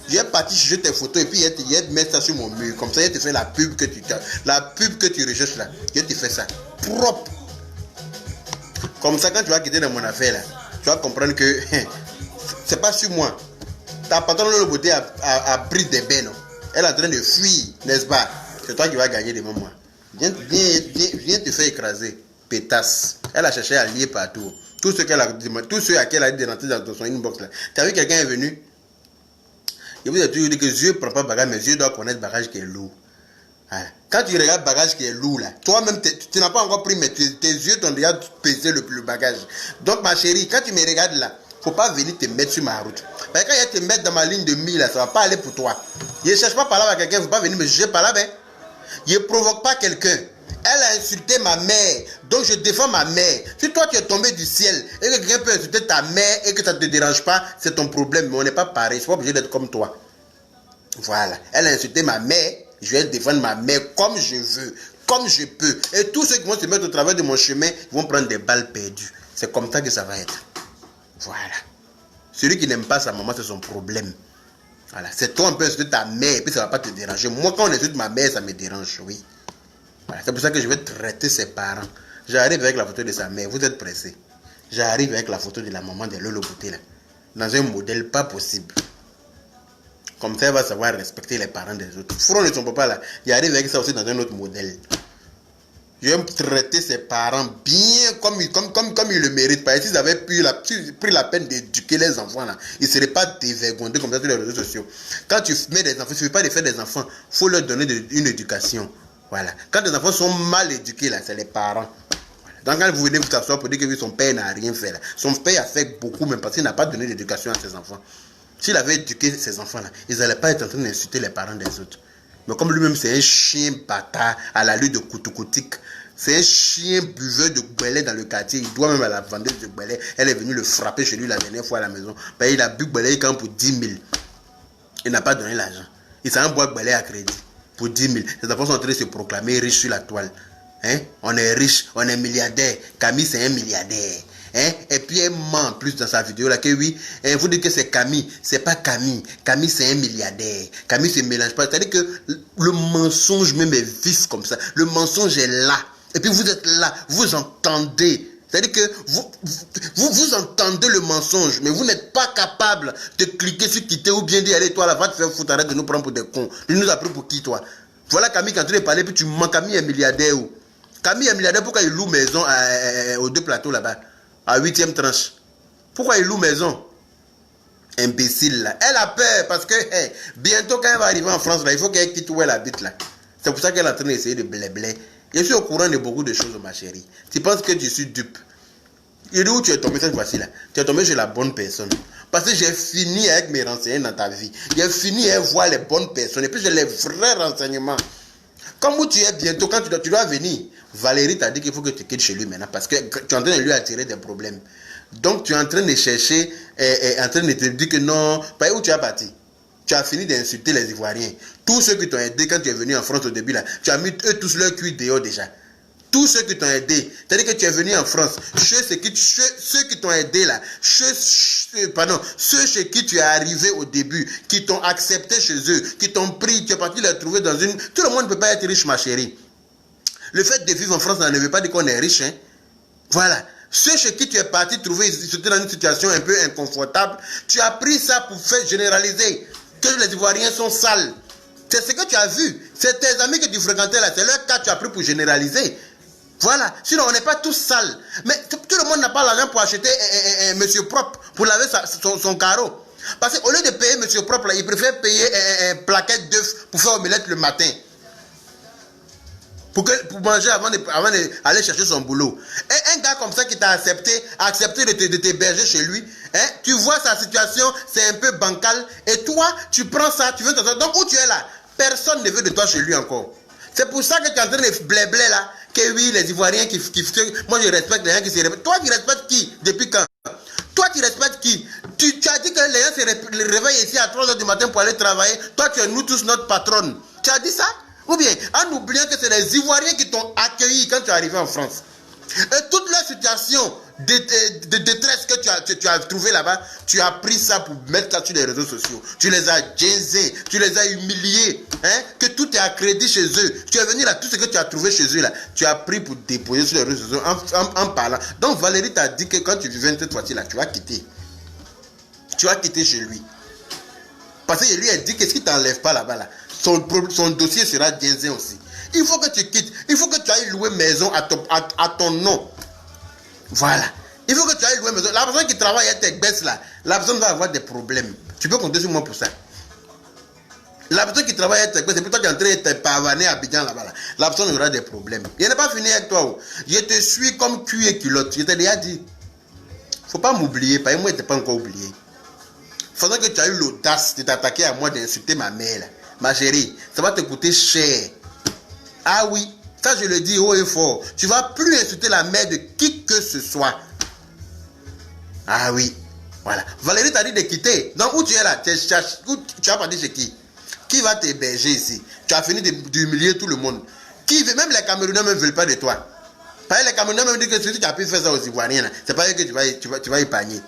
S1: J'ai parti chercher tes photos et puis il met ça sur mon mur. Comme ça, il te fait la pub que tu recherches là. Il te fait ça. Propre. Comme ça, quand tu vas quitter dans mon affaire là, tu vas comprendre que c'est pas sur moi. Ta patronne de beauté a pris des bains, non? Elle est en train de fuir, n'est-ce pas? C'est toi qui vas gagner devant moi. Viens te faire écraser, pétasse. Elle a cherché à lier partout. Tous ceux à qui elle a dit de rentrer dans son inbox là. Tu as vu quelqu'un est venu? Je vous ai toujours dit que Dieu ne prend pas bagage, mais Dieu doit connaître bagage qui est lourd. Voilà. Quand tu regardes bagage qui est lourd là, toi-même tu n'as pas encore pris, mais tes yeux t'ont déjà pesé le bagage. Donc ma chérie, quand tu me regardes là, faut pas venir te mettre sur ma route. Parce que quand il te mettre dans ma ligne de mille là, ça va pas aller pour toi. Je ne cherche pas par là à quelqu'un, faut pas venir me juger par là, ben. Je ne provoque pas quelqu'un. Elle a insulté ma mère, donc je défends ma mère. Si toi tu es tombé du ciel et que quelqu'un peut insulter ta mère et que ça ne te dérange pas, c'est ton problème. Mais on n'est pas pareil, je ne suis pas obligé d'être comme toi. Voilà. Elle a insulté ma mère, je vais défendre ma mère comme je veux, comme je peux. Et tous ceux qui vont se mettre au travers de mon chemin vont prendre des balles perdues. C'est comme ça que ça va être. Voilà. Celui qui n'aime pas sa maman, c'est son problème. Voilà. C'est toi un peu insulter ta mère et puis ça ne va pas te déranger. Moi, quand on insulte ma mère, ça me dérange, oui. Voilà. C'est pour ça que je vais traiter ses parents. J'arrive avec la photo de sa mère. Vous êtes pressés. J'arrive avec la photo de la maman de Lolo Bouté là. Dans un modèle pas possible. Comme ça, elle va savoir respecter les parents des autres. Front de son papa là, il arrive avec ça aussi dans un autre modèle. Je vais traiter ses parents bien comme ils le méritent. Parce qu'ils avaient pris la peine d'éduquer les enfants là, ils ne seraient pas dévergondés comme ça sur les réseaux sociaux. Quand tu mets des enfants, il ne suffit pas de faire des enfants, il faut leur donner une éducation. Voilà. Quand les enfants sont mal éduqués là, c'est les parents. Donc quand vous venez vous asseoir pour dire que son père n'a rien fait là, son père a fait beaucoup même parce qu'il n'a pas donné d'éducation à ses enfants. S'il avait éduqué ses enfants là, ils n'allaient pas être en train d'insulter les parents des autres. Mais comme lui-même c'est un chien bâtard à la lutte de Koutoukotik, c'est un chien buveur de Gbelé dans le quartier, il doit même à la vendeuse de Gbelé, elle est venue le frapper chez lui la dernière fois à la maison. Ben, il a bu Gbelé quand pour 10 000. Il n'a pas donné l'argent. Il s'en boit Gbelé à crédit pour 10 000. Les enfants sont en train de se proclamer riches sur la toile. Hein? On est riche, on est milliardaire. Camille c'est un milliardaire. Hein? Et puis elle ment en plus dans sa vidéo là que oui, vous dites que c'est Camille, c'est pas Camille. Camille c'est un milliardaire. Camille se mélange pas. C'est-à-dire que le mensonge même est vif comme ça. Le mensonge est là. Et puis vous êtes là, vous entendez. C'est-à-dire que vous entendez le mensonge, mais vous n'êtes pas capable de cliquer sur quitter ou bien dire allez toi là, va te faire foutre, arrête de nous prendre pour des cons. Tu nous as pris pour qui toi? Voilà Camille qui est en train de parler, puis tu mens. Camille est milliardaire où? Camille est milliardaire, pourquoi il loue maison aux deux plateaux là-bas, à 8e tranche? Pourquoi il loue maison? Imbécile là. Elle a peur parce que bientôt quand elle va arriver en France là, il faut qu'elle quitte où elle habite là. C'est pour ça qu'elle est en train d'essayer de blé. Je suis au courant de beaucoup de choses, ma chérie. Tu penses que je suis dupe? Et d'où tu es tombé cette fois-ci là? Tu es tombé chez la bonne personne. Parce que j'ai fini avec mes renseignements dans ta vie. J'ai fini avec voir les bonnes personnes. Et puis j'ai les vrais renseignements. Comme où tu es bientôt, quand tu dois venir, Valérie t'a dit qu'il faut que tu quittes chez lui maintenant. Parce que tu es en train de lui attirer des problèmes. Donc tu es en train de chercher, en train de te dire que non. Pas où tu as parti. Tu as fini d'insulter les Ivoiriens. Tous ceux qui t'ont aidé quand tu es venu en France au début là, tu as mis eux tous leur cuir dehors déjà. Tous ceux qui t'ont aidé, c'est-à-dire que tu es venu en France, ceux qui t'ont aidé là, ceux chez qui tu es arrivé au début, qui t'ont accepté chez eux, qui t'ont pris, tu es parti les trouver dans une... Tout le monde ne peut pas être riche, ma chérie. Le fait de vivre en France, ça ne veut pas dire qu'on est riche. Hein? Voilà. Ceux chez qui tu es parti trouver, ils étaient dans une situation un peu inconfortable, tu as pris ça pour faire généraliser que les Ivoiriens sont sales. C'est ce que tu as vu. C'est tes amis que tu fréquentais là, c'est leur cas que tu as pris pour généraliser. Voilà. Sinon, on n'est pas tous sales. Mais tout le monde n'a pas l'argent pour acheter un monsieur propre, pour laver son carreau. Parce qu'au lieu de payer monsieur propre, là, il préfère payer un plaquette d'œufs pour faire omelette le matin. Pour manger avant d'aller chercher son boulot. Et un gars comme ça qui t'a accepté de t'héberger chez lui, hein, tu vois sa situation, c'est un peu bancal, et toi, tu prends ça, tu veux t'en sortir. Donc où tu es là, personne ne veut de toi chez lui encore. C'est pour ça que tu es en train de blé là, que oui, les Ivoiriens moi je respecte les gens qui se répètent. Toi tu respectes qui? Depuis quand? Toi tu respectes qui? Tu as dit que les gens se réveillent ici à 3h du matin pour aller travailler. Toi tu es nous tous notre patronne. Tu as dit ça? Ou bien, en oubliant que c'est les Ivoiriens qui t'ont accueilli quand tu es arrivé en France. Et toute la situation de détresse que tu as trouvé là-bas, tu as pris ça pour mettre ça sur les réseaux sociaux. Tu les as jazzés, tu les as humiliés, hein, que tout est à crédit chez eux. Tu es venu là, tout ce que tu as trouvé chez eux là, tu as pris pour déposer sur les réseaux sociaux en parlant. Donc Valérie t'a dit que quand tu viens cette fois-ci là, tu vas quitter. Tu vas quitter chez lui. Parce que lui a dit que ce qui ne t'enlève pas là-bas là, son dossier sera jazzé aussi. Il faut que tu quittes. Il faut que tu ailles louer maison à ton nom. Voilà. Il faut que tu ailles louer maison. La personne qui travaille à tes baisses là, la personne va avoir des problèmes. Tu peux compter sur moi pour ça. La personne qui travaille à tes baisses, c'est plutôt qu'en train de te pavaner à Abidjan là-bas. Là. La personne aura des problèmes. Il n'est pas fini avec toi. Oh. Je te suis comme cul et culotte. Je t'ai déjà dit. Il ne faut pas m'oublier. Parce que moi, je ne t'ai pas encore oublié. Faisant que tu as eu l'audace de t'attaquer à moi, d'insulter ma mère là. Ma chérie, ça va te coûter cher. Ah oui, ça je le dis haut et fort. Tu ne vas plus insulter la mère de qui que ce soit. Ah oui, voilà. Valérie t'a dit de quitter. Donc où tu es là, tu as parti chez qui? Qui va t'héberger ici? Tu as fini d'humilier tout le monde. Même les Camerounais ne veulent pas de toi. Parce que les Camerounais me disent que si tu as pu faire ça aux Ivoiriens, c'est pas eux que tu vas épargner.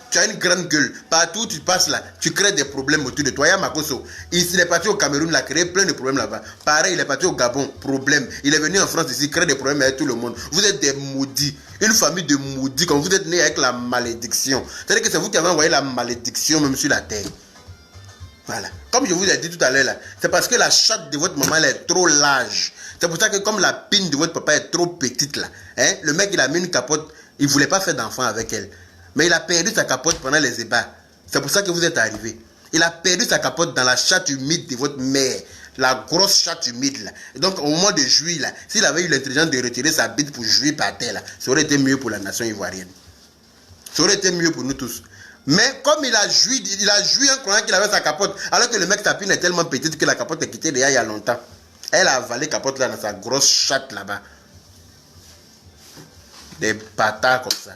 S1: Tu as une grande gueule. Partout où tu passes là, tu crées des problèmes autour de toi. Il y a Makoso. Il est parti au Cameroun, il a créé plein de problèmes là-bas. Pareil, il est parti au Gabon, problème. Il est venu en France ici, crée des problèmes avec tout le monde. Vous êtes des maudits. Une famille de maudits. Comme vous êtes nés avec la malédiction. C'est-à-dire que c'est vous qui avez envoyé la malédiction même sur la terre. Voilà. Comme je vous ai dit tout à l'heure là, c'est parce que la chatte de votre maman elle est trop large. C'est pour ça que comme la pine de votre papa est trop petite là, hein, le mec il a mis une capote, il ne voulait pas faire d'enfant avec elle. Mais il a perdu sa capote pendant les ébats. C'est pour ça que vous êtes arrivé. Il a perdu sa capote dans la chatte humide de votre mère. La grosse chatte humide là. Et donc au moment de jouir là, s'il avait eu l'intelligence de retirer sa bite pour jouir par terre là, ça aurait été mieux pour la nation ivoirienne. Ça aurait été mieux pour nous tous. Mais comme il a joui en croyant qu'il avait sa capote, alors que le mec sa pine est tellement petite que la capote est quittée déjà il y a longtemps. Elle a avalé la capote là dans sa grosse chatte là-bas. Des bâtards comme ça.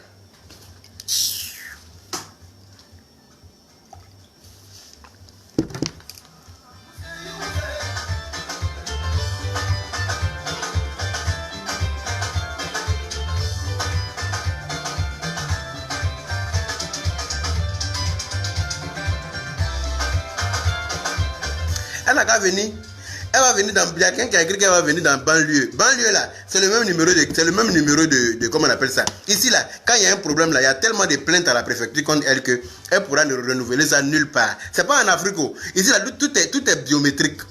S1: Elle n'a qu'à venir. Elle va venir dans. Il y a quelqu'un qui a écrit qu'elle va venir dans banlieue. Banlieue là, c'est le même numéro de comment on appelle ça. Ici là, quand il y a un problème là, il y a tellement de plaintes à la préfecture contre elle que elle pourra ne renouveler ça nulle part. C'est pas en Afrique. Ici là, tout est biométrique.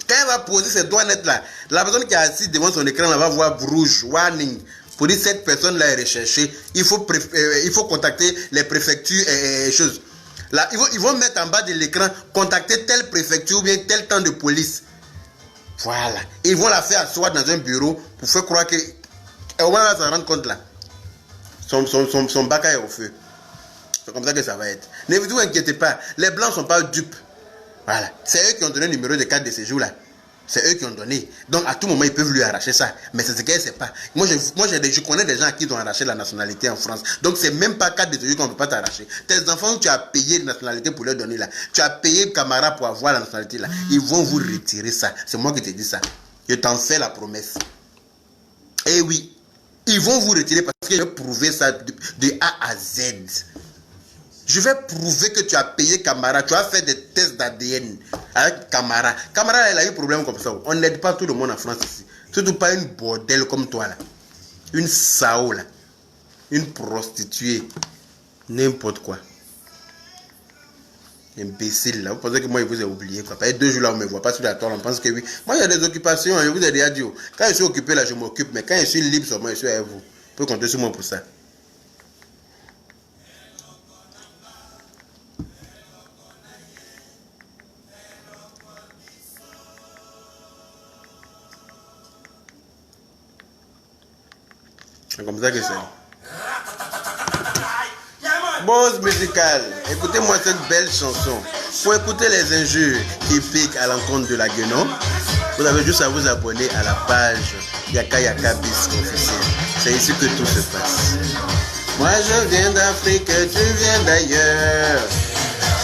S1: Quand elle va poser ses doigts nets là, la personne qui est assise devant son écran là va voir rouge, warning. Pour dire cette personne là est recherchée, il faut contacter les préfectures et choses. Là, ils vont mettre en bas de l'écran, contacter telle préfecture ou bien tel temps de police. Voilà. Ils vont la faire asseoir dans un bureau pour faire croire que. Et au moins, elle va s'en rendre compte là. Son bac est au feu. C'est comme ça que ça va être. Ne vous inquiétez pas. Les blancs ne sont pas dupes. Voilà. C'est eux qui ont donné le numéro de carte de séjour là. C'est eux qui ont donné. Donc à tout moment, ils peuvent lui arracher ça. Mais c'est ce qu'elle ne sait pas. Moi, je connais des gens à qui ils ont arraché la nationalité en France. Donc c'est même pas carte de séjour qu'on ne peut pas t'arracher. Tes enfants, tu as payé la nationalité pour leur donner là. Tu as payé camarade pour avoir la nationalité là. Ils vont vous retirer ça. C'est moi qui te dis ça. Je t'en fais la promesse. Eh oui. Ils vont vous retirer parce que je vais prouver ça de A à Z. Je vais prouver que tu as payé Camara. Tu as fait des tests d'ADN avec Camara. Camara, elle a eu un problème comme ça. On n'aide pas tout le monde en France ici. Surtout pas une bordelle comme toi là. Une sao là. Une prostituée. N'importe quoi. Imbécile là. Vous pensez que moi je vous ai oublié quoi. Parce que 2 jours là on ne me voit pas sur la toile. On pense que oui. Moi j'ai des occupations. Je vous ai déjà dit. Quand je suis occupé là je m'occupe. Mais quand je suis libre sur moi je suis avec vous. Vous pouvez compter sur moi pour ça. C'est comme ça que c'est. Pause musicale. Écoutez-moi cette belle chanson. Pour écouter les injures qui piquent à l'encontre de la Guénon, vous avez juste à vous abonner à la page Yaka Yaka Bisque officielle. C'est ici que tout se passe. Moi je viens d'Afrique, tu viens d'ailleurs.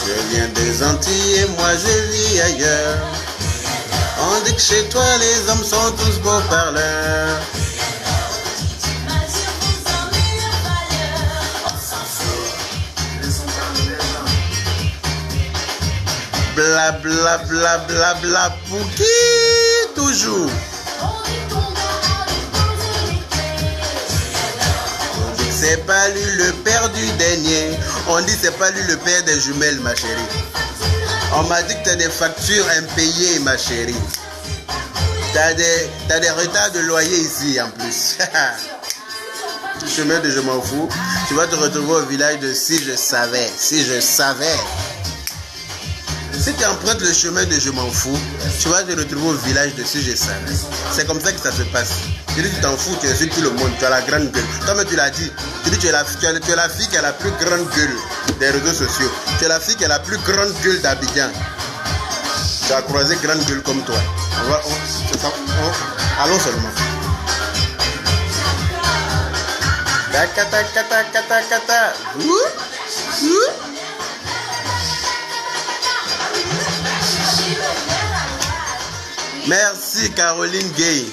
S1: Je viens des Antilles et moi je vis ailleurs. On dit que chez toi les hommes sont tous beaux parleurs. bla bla bla bla bla. Pour qui toujours? C'est pas lui le père du dernier. On dit c'est pas lui le père des jumelles, ma chérie. On m'a dit que tu as des factures impayées, ma chérie. Tu as des retards de loyer ici en plus. Chemin de je m'en fous. Tu vas te retrouver au village de si je savais. Si je savais. Si tu empruntes le chemin de je m'en fous, tu vas te retrouver au village de si je savais. C'est comme ça que ça se passe. Tu dis tu t'en fous, tu insultes tout le monde, tu as la grande gueule. Toi-même tu l'as dit. Tu dis tu es la fille qui a la plus grande gueule des réseaux sociaux. Tu es la fille qui a la plus grande gueule d'Abidjan. Tu as croisé grande gueule comme toi. Allons seulement. Kata kata kata kata. Merci Caroline Gay.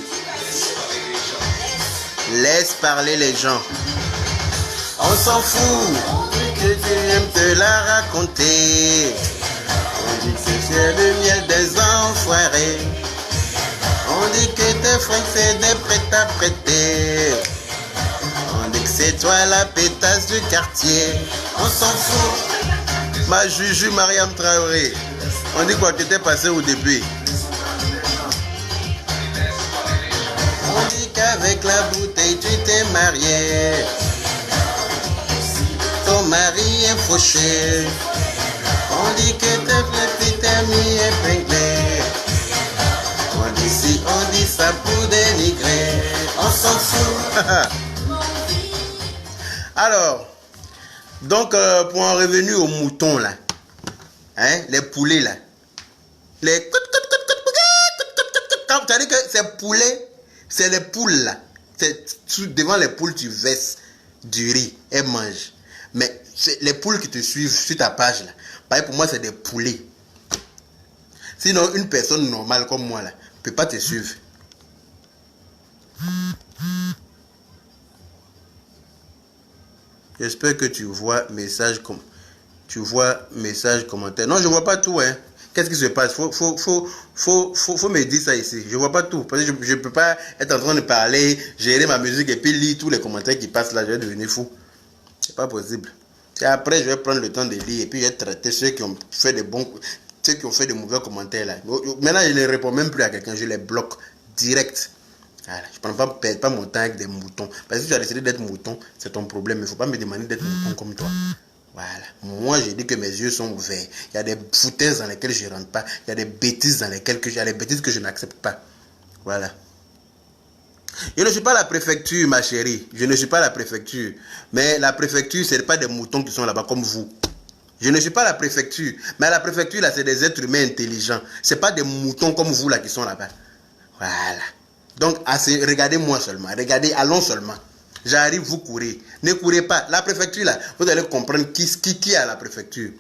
S1: Laisse parler les gens. On s'en fout que tu aimes te la raconter. On dit que c'est le miel des enfoirés. On dit que tes frères c'est des prêt-à-prêter. On dit que c'est toi la pétasse du quartier. On s'en fout. Ma Juju Mariam Traoré. On dit quoi, tu t'es passé au début. On dit qu'avec la bouteille tu t'es marié. Ton mari est fauché. On dit que tes petites amies épinglées. On dit si, on dit ça pour dénigrer. On s'en fout. Alors, donc pour en revenir aux moutons là, hein, les poulets là, les quand tu as dit que ces poulets, c'est les poules là, devant les poules tu verses du riz, elles mangent. Mais les poules qui te suivent sur ta page là, pareil pour moi c'est des poulets. Sinon une personne normale comme moi là, ne peut pas te suivre. J'espère que tu vois message comme commentaire. Non, je vois pas tout hein. Qu'est-ce qui se passe? Faut me dire ça ici. Je vois pas tout parce que je peux pas être en train de parler, gérer ma musique et puis lire tous les commentaires qui passent là, je vais devenir fou. C'est pas possible. Et après je vais prendre le temps de lire et puis je vais traiter ceux qui ont fait de mauvais commentaires là. Maintenant je ne réponds même plus à quelqu'un, je les bloque direct. Voilà. Je ne perds pas mon temps avec des moutons. Parce que si tu as décidé d'être mouton, c'est ton problème. Il ne faut pas me demander d'être mouton comme toi. Voilà. Moi, j'ai dit que mes yeux sont ouverts. Il y a des foutaises dans lesquelles je ne rentre pas. Il y a des bêtises dans lesquelles je n'accepte pas. Voilà. Je ne suis pas la préfecture, ma chérie. Je ne suis pas la préfecture. Mais la préfecture, ce n'est pas des moutons qui sont là-bas comme vous. Je ne suis pas la préfecture. Mais la préfecture, là, c'est des êtres humains intelligents. Ce n'est pas des moutons comme vous, là, qui sont là-bas. Voilà. Donc, regardez-moi seulement. Regardez, allons seulement. J'arrive, vous courez. Ne courez pas. La préfecture, là, vous allez comprendre qui est à la préfecture.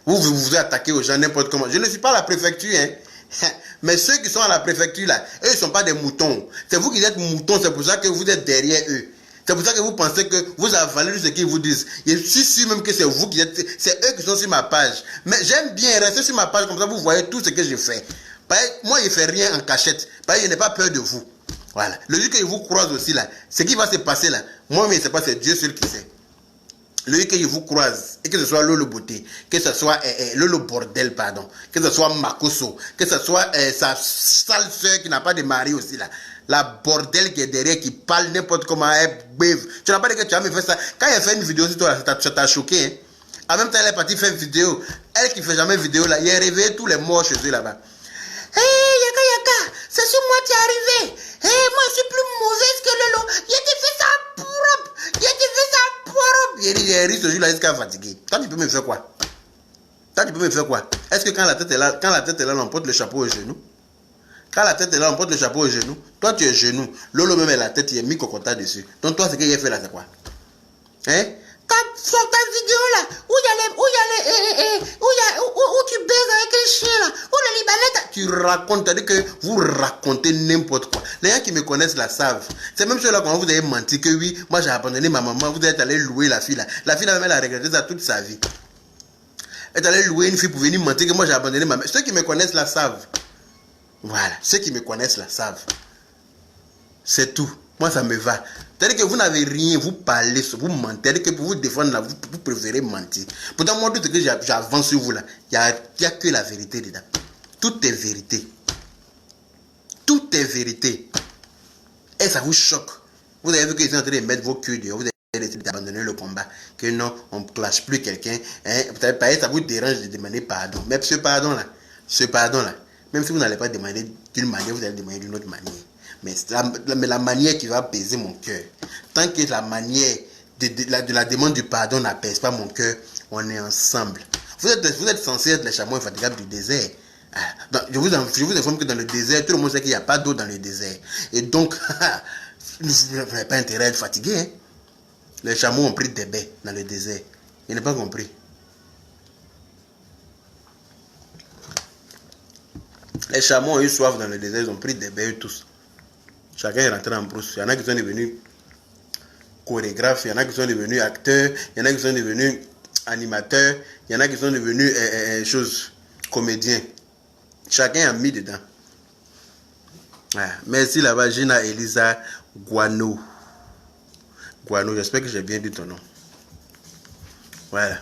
S1: Vous vous attaquez aux gens n'importe comment. Je ne suis pas la préfecture, hein. Mais ceux qui sont à la préfecture, là, eux, ils ne sont pas des moutons. C'est vous qui êtes moutons, c'est pour ça que vous êtes derrière eux. C'est pour ça que vous pensez que vous avalez ce qu'ils vous disent. Je suis sûr même que c'est vous qui êtes... C'est eux qui sont sur ma page. Mais j'aime bien rester sur ma page, comme ça vous voyez tout ce que je fais. Moi, je ne fais rien en cachette. Je n'ai pas peur de vous. Voilà. Le jour que je vous croise aussi là, ce qui va se passer là, moi, mais je ne sais pas, c'est Dieu seul qui sait. Le jour que je vous croise, et que ce soit Lolo Beauté, que ce soit Lolo Bordel, pardon, que ce soit Makoso, que ce soit sa sale soeur qui n'a pas de mari aussi là, la bordel qui est derrière, qui parle n'importe comment, tu n'as pas dit que tu as me fait ça. Quand elle fait une vidéo sur toi, ça t'a choqué. Hein? En même temps, elle est partie faire une vidéo. Elle qui ne fait jamais de vidéo là, il a réveillé tous les morts chez eux là-bas. Hé, Yaka, c'est sur moi qui est arrivé. Hé, moi je suis plus mauvaise que Lolo. Il a fait ça propre. Il a fait ça propre. Il rit ce jour-là jusqu'à fatiguer. Toi, tu peux me faire quoi? Est-ce que quand la tête est là, on porte le chapeau au genou? Quand la tête est là, on porte le chapeau au genou. Toi, tu es genou. Lolo me met la tête, il a mis cocota dessus. Donc toi, ce qu'il a fait là, c'est quoi? Hein? Sur ta vidéo là, où tu baises avec un chien là, où le Libanais, tu racontes, t'as dit que vous racontez n'importe quoi. Les gens qui me connaissent la savent. C'est même ceux là quand vous avez menti que oui, moi j'ai abandonné ma maman, vous êtes allé louer la fille là. La fille là, elle a regretté ça toute sa vie. est allé louer une fille pour venir mentir que moi j'ai abandonné ma mère. Ceux qui me connaissent là savent. Voilà, ceux qui me connaissent là savent. C'est tout. Moi ça me va. C'est-à-dire que vous n'avez rien, vous parlez, vous mentez. C'est-à-dire que pour vous défendre là, vous préférez mentir. Pourtant moi, tout ce que j'avance sur vous là, il n'y a que la vérité dedans. Tout est vérité. Tout est vérité. Et ça vous choque. Vous avez vu qu'ils sont en train de mettre vos queues dehors. Vous avez décidé d'abandonner le combat. Que non, on ne clash plus quelqu'un. Hein? Ça vous dérange de demander pardon. Mais ce pardon-là, même si vous n'allez pas demander d'une manière, vous allez demander d'une autre manière. Mais la manière qui va apaiser mon cœur. Tant que la manière de la demande du pardon n'apaise pas mon cœur, on est ensemble. Vous êtes censé être les chameaux infatigables du désert. Je vous informe que dans le désert, tout le monde sait qu'il n'y a pas d'eau dans le désert. Et donc, vous n'avez pas intérêt à être fatigué. Hein? Les chameaux ont pris des baies dans le désert. Je n'ai pas compris. Les chameaux ont eu soif dans le désert, ils ont pris des baies tous. Chacun est rentré en brousse. Il y en a qui sont devenus chorégraphes, il y en a qui sont devenus acteurs, il y en a qui sont devenus animateurs, il y en a qui sont devenus comédiens. Chacun a mis dedans. Ah, merci là-bas, Gina Elisa Guano. Guano, j'espère que j'ai bien dit ton nom. Voilà.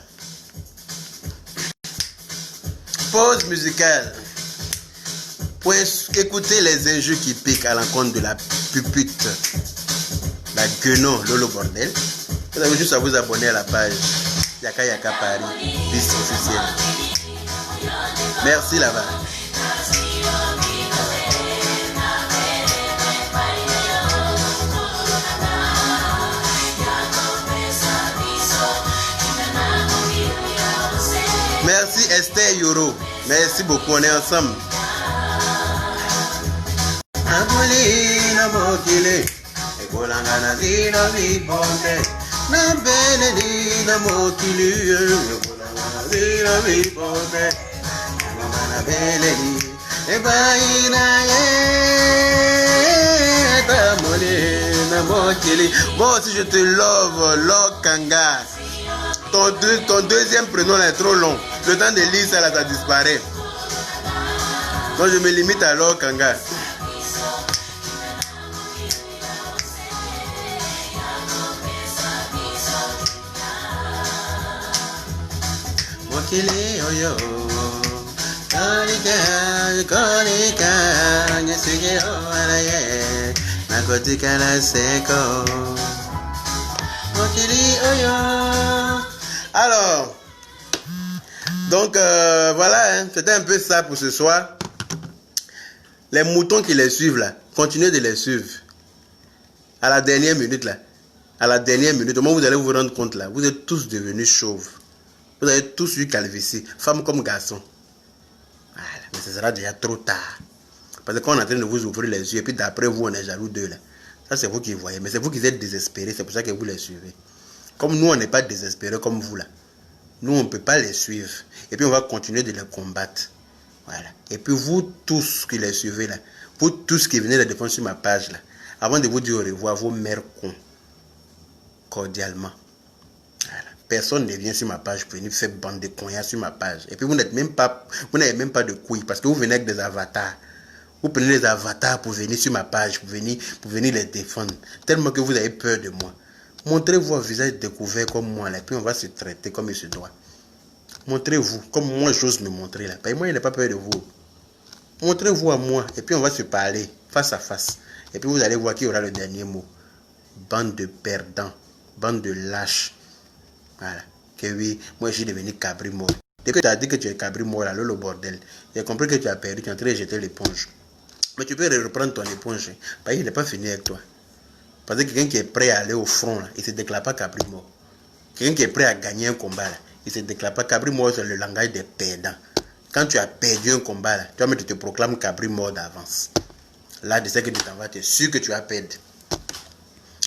S1: Pause musicale. Pour écouter les injures qui piquent à l'encontre de la pupute, la guenon Lolo Bordel, vous avez juste à vous abonner à la page Yaka Yaka Paris, piste officielle. Merci là-bas. Merci Esther Yoro. Merci beaucoup, on est ensemble. Bon, si je te love, Lokanga. Ton deuxième prénom est trop long. Le temps de lire ça, là, ça disparaît. Donc je me limite à Lokanga. Alors, donc voilà, hein, c'était un peu ça pour ce soir. Les moutons qui les suivent là, continuez de les suivre. À la dernière minute là, au moment où vous allez vous rendre compte là, vous êtes tous devenus chauves. Vous avez tous eu calvitie, femmes comme garçons. Voilà, mais ce sera déjà trop tard. Parce que quand on est en train de vous ouvrir les yeux, et puis d'après vous, on est jaloux d'eux là. Ça, c'est vous qui voyez, mais c'est vous qui êtes désespérés, c'est pour ça que vous les suivez. Comme nous, on n'est pas désespérés comme vous là. Nous, on ne peut pas les suivre. Et puis, on va continuer de les combattre. Voilà. Et puis, vous tous qui les suivez là, vous tous qui venez les défendre sur ma page là, avant de vous dire au revoir, vos mères cons, cordialement. Voilà. Personne ne vient sur ma page pour venir faire bande de cognac sur ma page. Et puis, vous n'avez même pas de couilles parce que vous venez avec des avatars. Vous prenez les avatars pour venir sur ma page, pour venir les défendre. Tellement que vous avez peur de moi. Montrez-vous un visage découvert comme moi, là, puis on va se traiter comme il se doit. Montrez-vous, comme moi j'ose me montrer, là. Moi, je n'ai pas peur de vous. Montrez-vous à moi, et puis on va se parler, face à face. Et puis vous allez voir qui aura le dernier mot. Bande de perdants, bande de lâches. Voilà. Que oui, moi je suis devenu cabri mort. Dès que tu as dit que tu es cabri mort, là, le bordel, j'ai compris que tu as perdu, tu es en train de jeter l'éponge. Mais tu peux reprendre ton éponge, parce qu'il n'est pas fini avec toi. Parce que quelqu'un qui est prêt à aller au front, là, il ne se déclare pas cabri mort. Quelqu'un qui est prêt à gagner un combat, là, il ne se déclare pas cabri mort, c'est le langage des perdants. Quand tu as perdu un combat, là, tu te proclames cabri mort d'avance. Là, tu sais que tu t'en vas, tu es sûr que tu as perdu.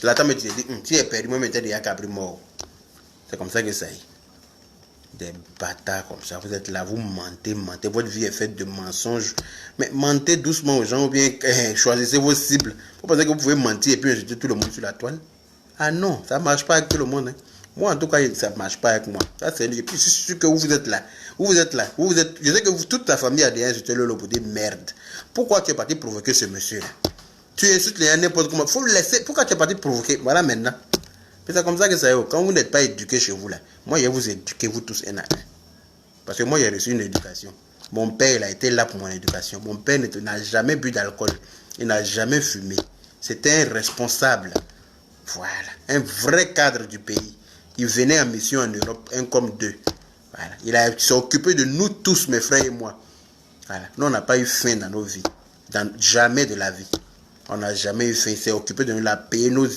S1: Là, tu te dis, tu es perdu, moi, maintenant, il y a cabri mort. C'est comme ça que ça y est. Des bâtards comme ça, vous êtes là, vous mentez, votre vie est faite de mensonges. Mais mentez doucement aux gens ou bien choisissez vos cibles. Vous pensez que vous pouvez mentir et puis jeter tout le monde sur la toile? Ah non, ça ne marche pas avec tout le monde. Hein. Moi, en tout cas, ça ne marche pas avec moi. Ça, c'est, je suis sûr que vous êtes là. Vous êtes là. Je sais que toute ta famille a déjà insulté le lobo de merde. Pourquoi tu es parti provoquer ce monsieur-là? Tu insultes les n'importe comment. Faut le laisser. Pourquoi tu es parti provoquer? Voilà maintenant. C'est comme ça que ça est. Quand vous n'êtes pas éduqué chez vous, là, moi, je vais vous éduquer, vous tous, un à un. Parce que moi, j'ai reçu une éducation. Mon père, il a été là pour mon éducation. Mon père n'a jamais bu d'alcool. Il n'a jamais fumé. C'était un responsable. Voilà. Un vrai cadre du pays. Il venait en mission en Europe, un comme deux. Voilà. Il s'est occupé de nous tous, mes frères et moi. Voilà. Nous, on n'a pas eu faim dans nos vies. Jamais de la vie. On n'a jamais eu faim. Il s'est occupé de nous, la payer. Nous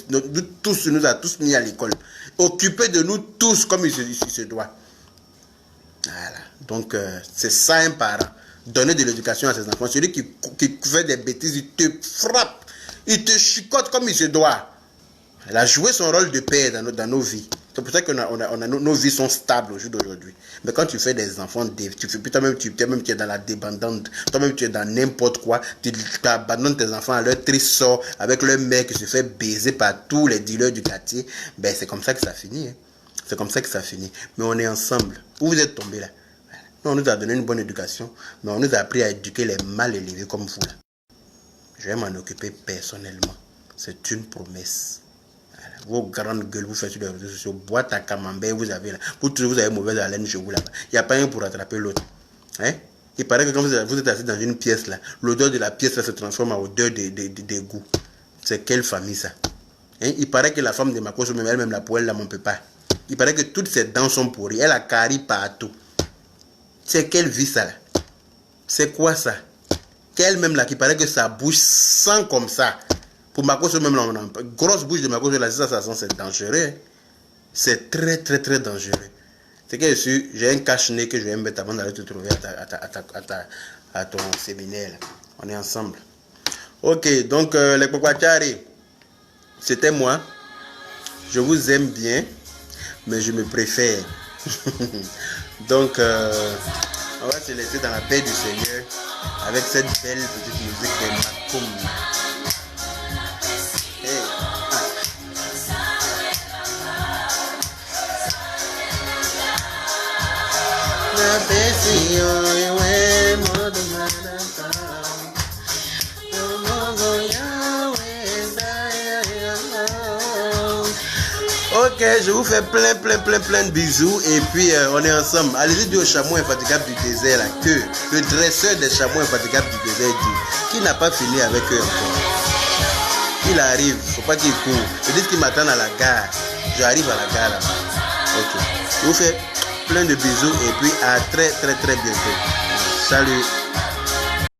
S1: tous, il nous a tous mis à l'école. Occupé de nous tous comme il se doit. Voilà. Donc, c'est ça un parent. Donner de l'éducation à ses enfants. Celui qui fait des bêtises, il te frappe. Il te chicote comme il se doit. Elle a joué son rôle de père dans nos vies. C'est pour ça que nos vies sont stables au jour d'aujourd'hui. Mais quand tu fais des enfants, toi-même tu es dans la débandante, toi-même tu es dans n'importe quoi, tu abandonnes tes enfants à leur triste sort, avec leur mère qui se fait baiser par tous les dealers du quartier, ben c'est comme ça que ça finit. Hein. C'est comme ça que ça finit. Mais on est ensemble. Où vous êtes tombés là? Nous, on nous a donné une bonne éducation, mais on nous a appris à éduquer les mal élevés comme vous là. Je vais m'en occuper personnellement. C'est une promesse. Vos grandes gueules, vous faites sur les réseaux sociaux, boîte à camembert, vous avez là. Vous avez mauvaise haleine chez vous là-bas. Il n'y a pas un pour attraper l'autre. Hein? Il paraît que quand vous êtes assis dans une pièce là, l'odeur de la pièce là se transforme en odeur des goûts. C'est quelle famille ça? Hein? Il paraît que la femme de Makoso, même elle-même la poêle là, mon papa. Il paraît que toutes ses dents sont pourries. Elle a carie partout. C'est quelle vie ça là? C'est quoi ça? Qu'elle-même là, qui paraît que sa bouche sent comme ça. Pour Makoso même là, grosse bouche de Makoso là, ça sent, c'est dangereux. C'est très très très dangereux. C'est que j'ai un cache-nez que je vais mettre avant d'aller te trouver à ton séminaire. On est ensemble. Ok, donc les Pokwachari, c'était moi. Je vous aime bien, mais je me préfère. Donc, on va se laisser dans la paix du Seigneur avec cette belle petite musique de Makoum. Ok, je vous fais plein de bisous et puis on est ensemble. Allez-y dire au chameau infatigable du désert là, que le dresseur des chameaux infatigables du désert dit qu'il n'a pas fini avec eux encore. Il arrive, faut pas qu'il court. Je dis qu'il m'attend à la gare. J'arrive à la gare là. Ok, je vous fais plein de bisous et puis à très bientôt. Salut.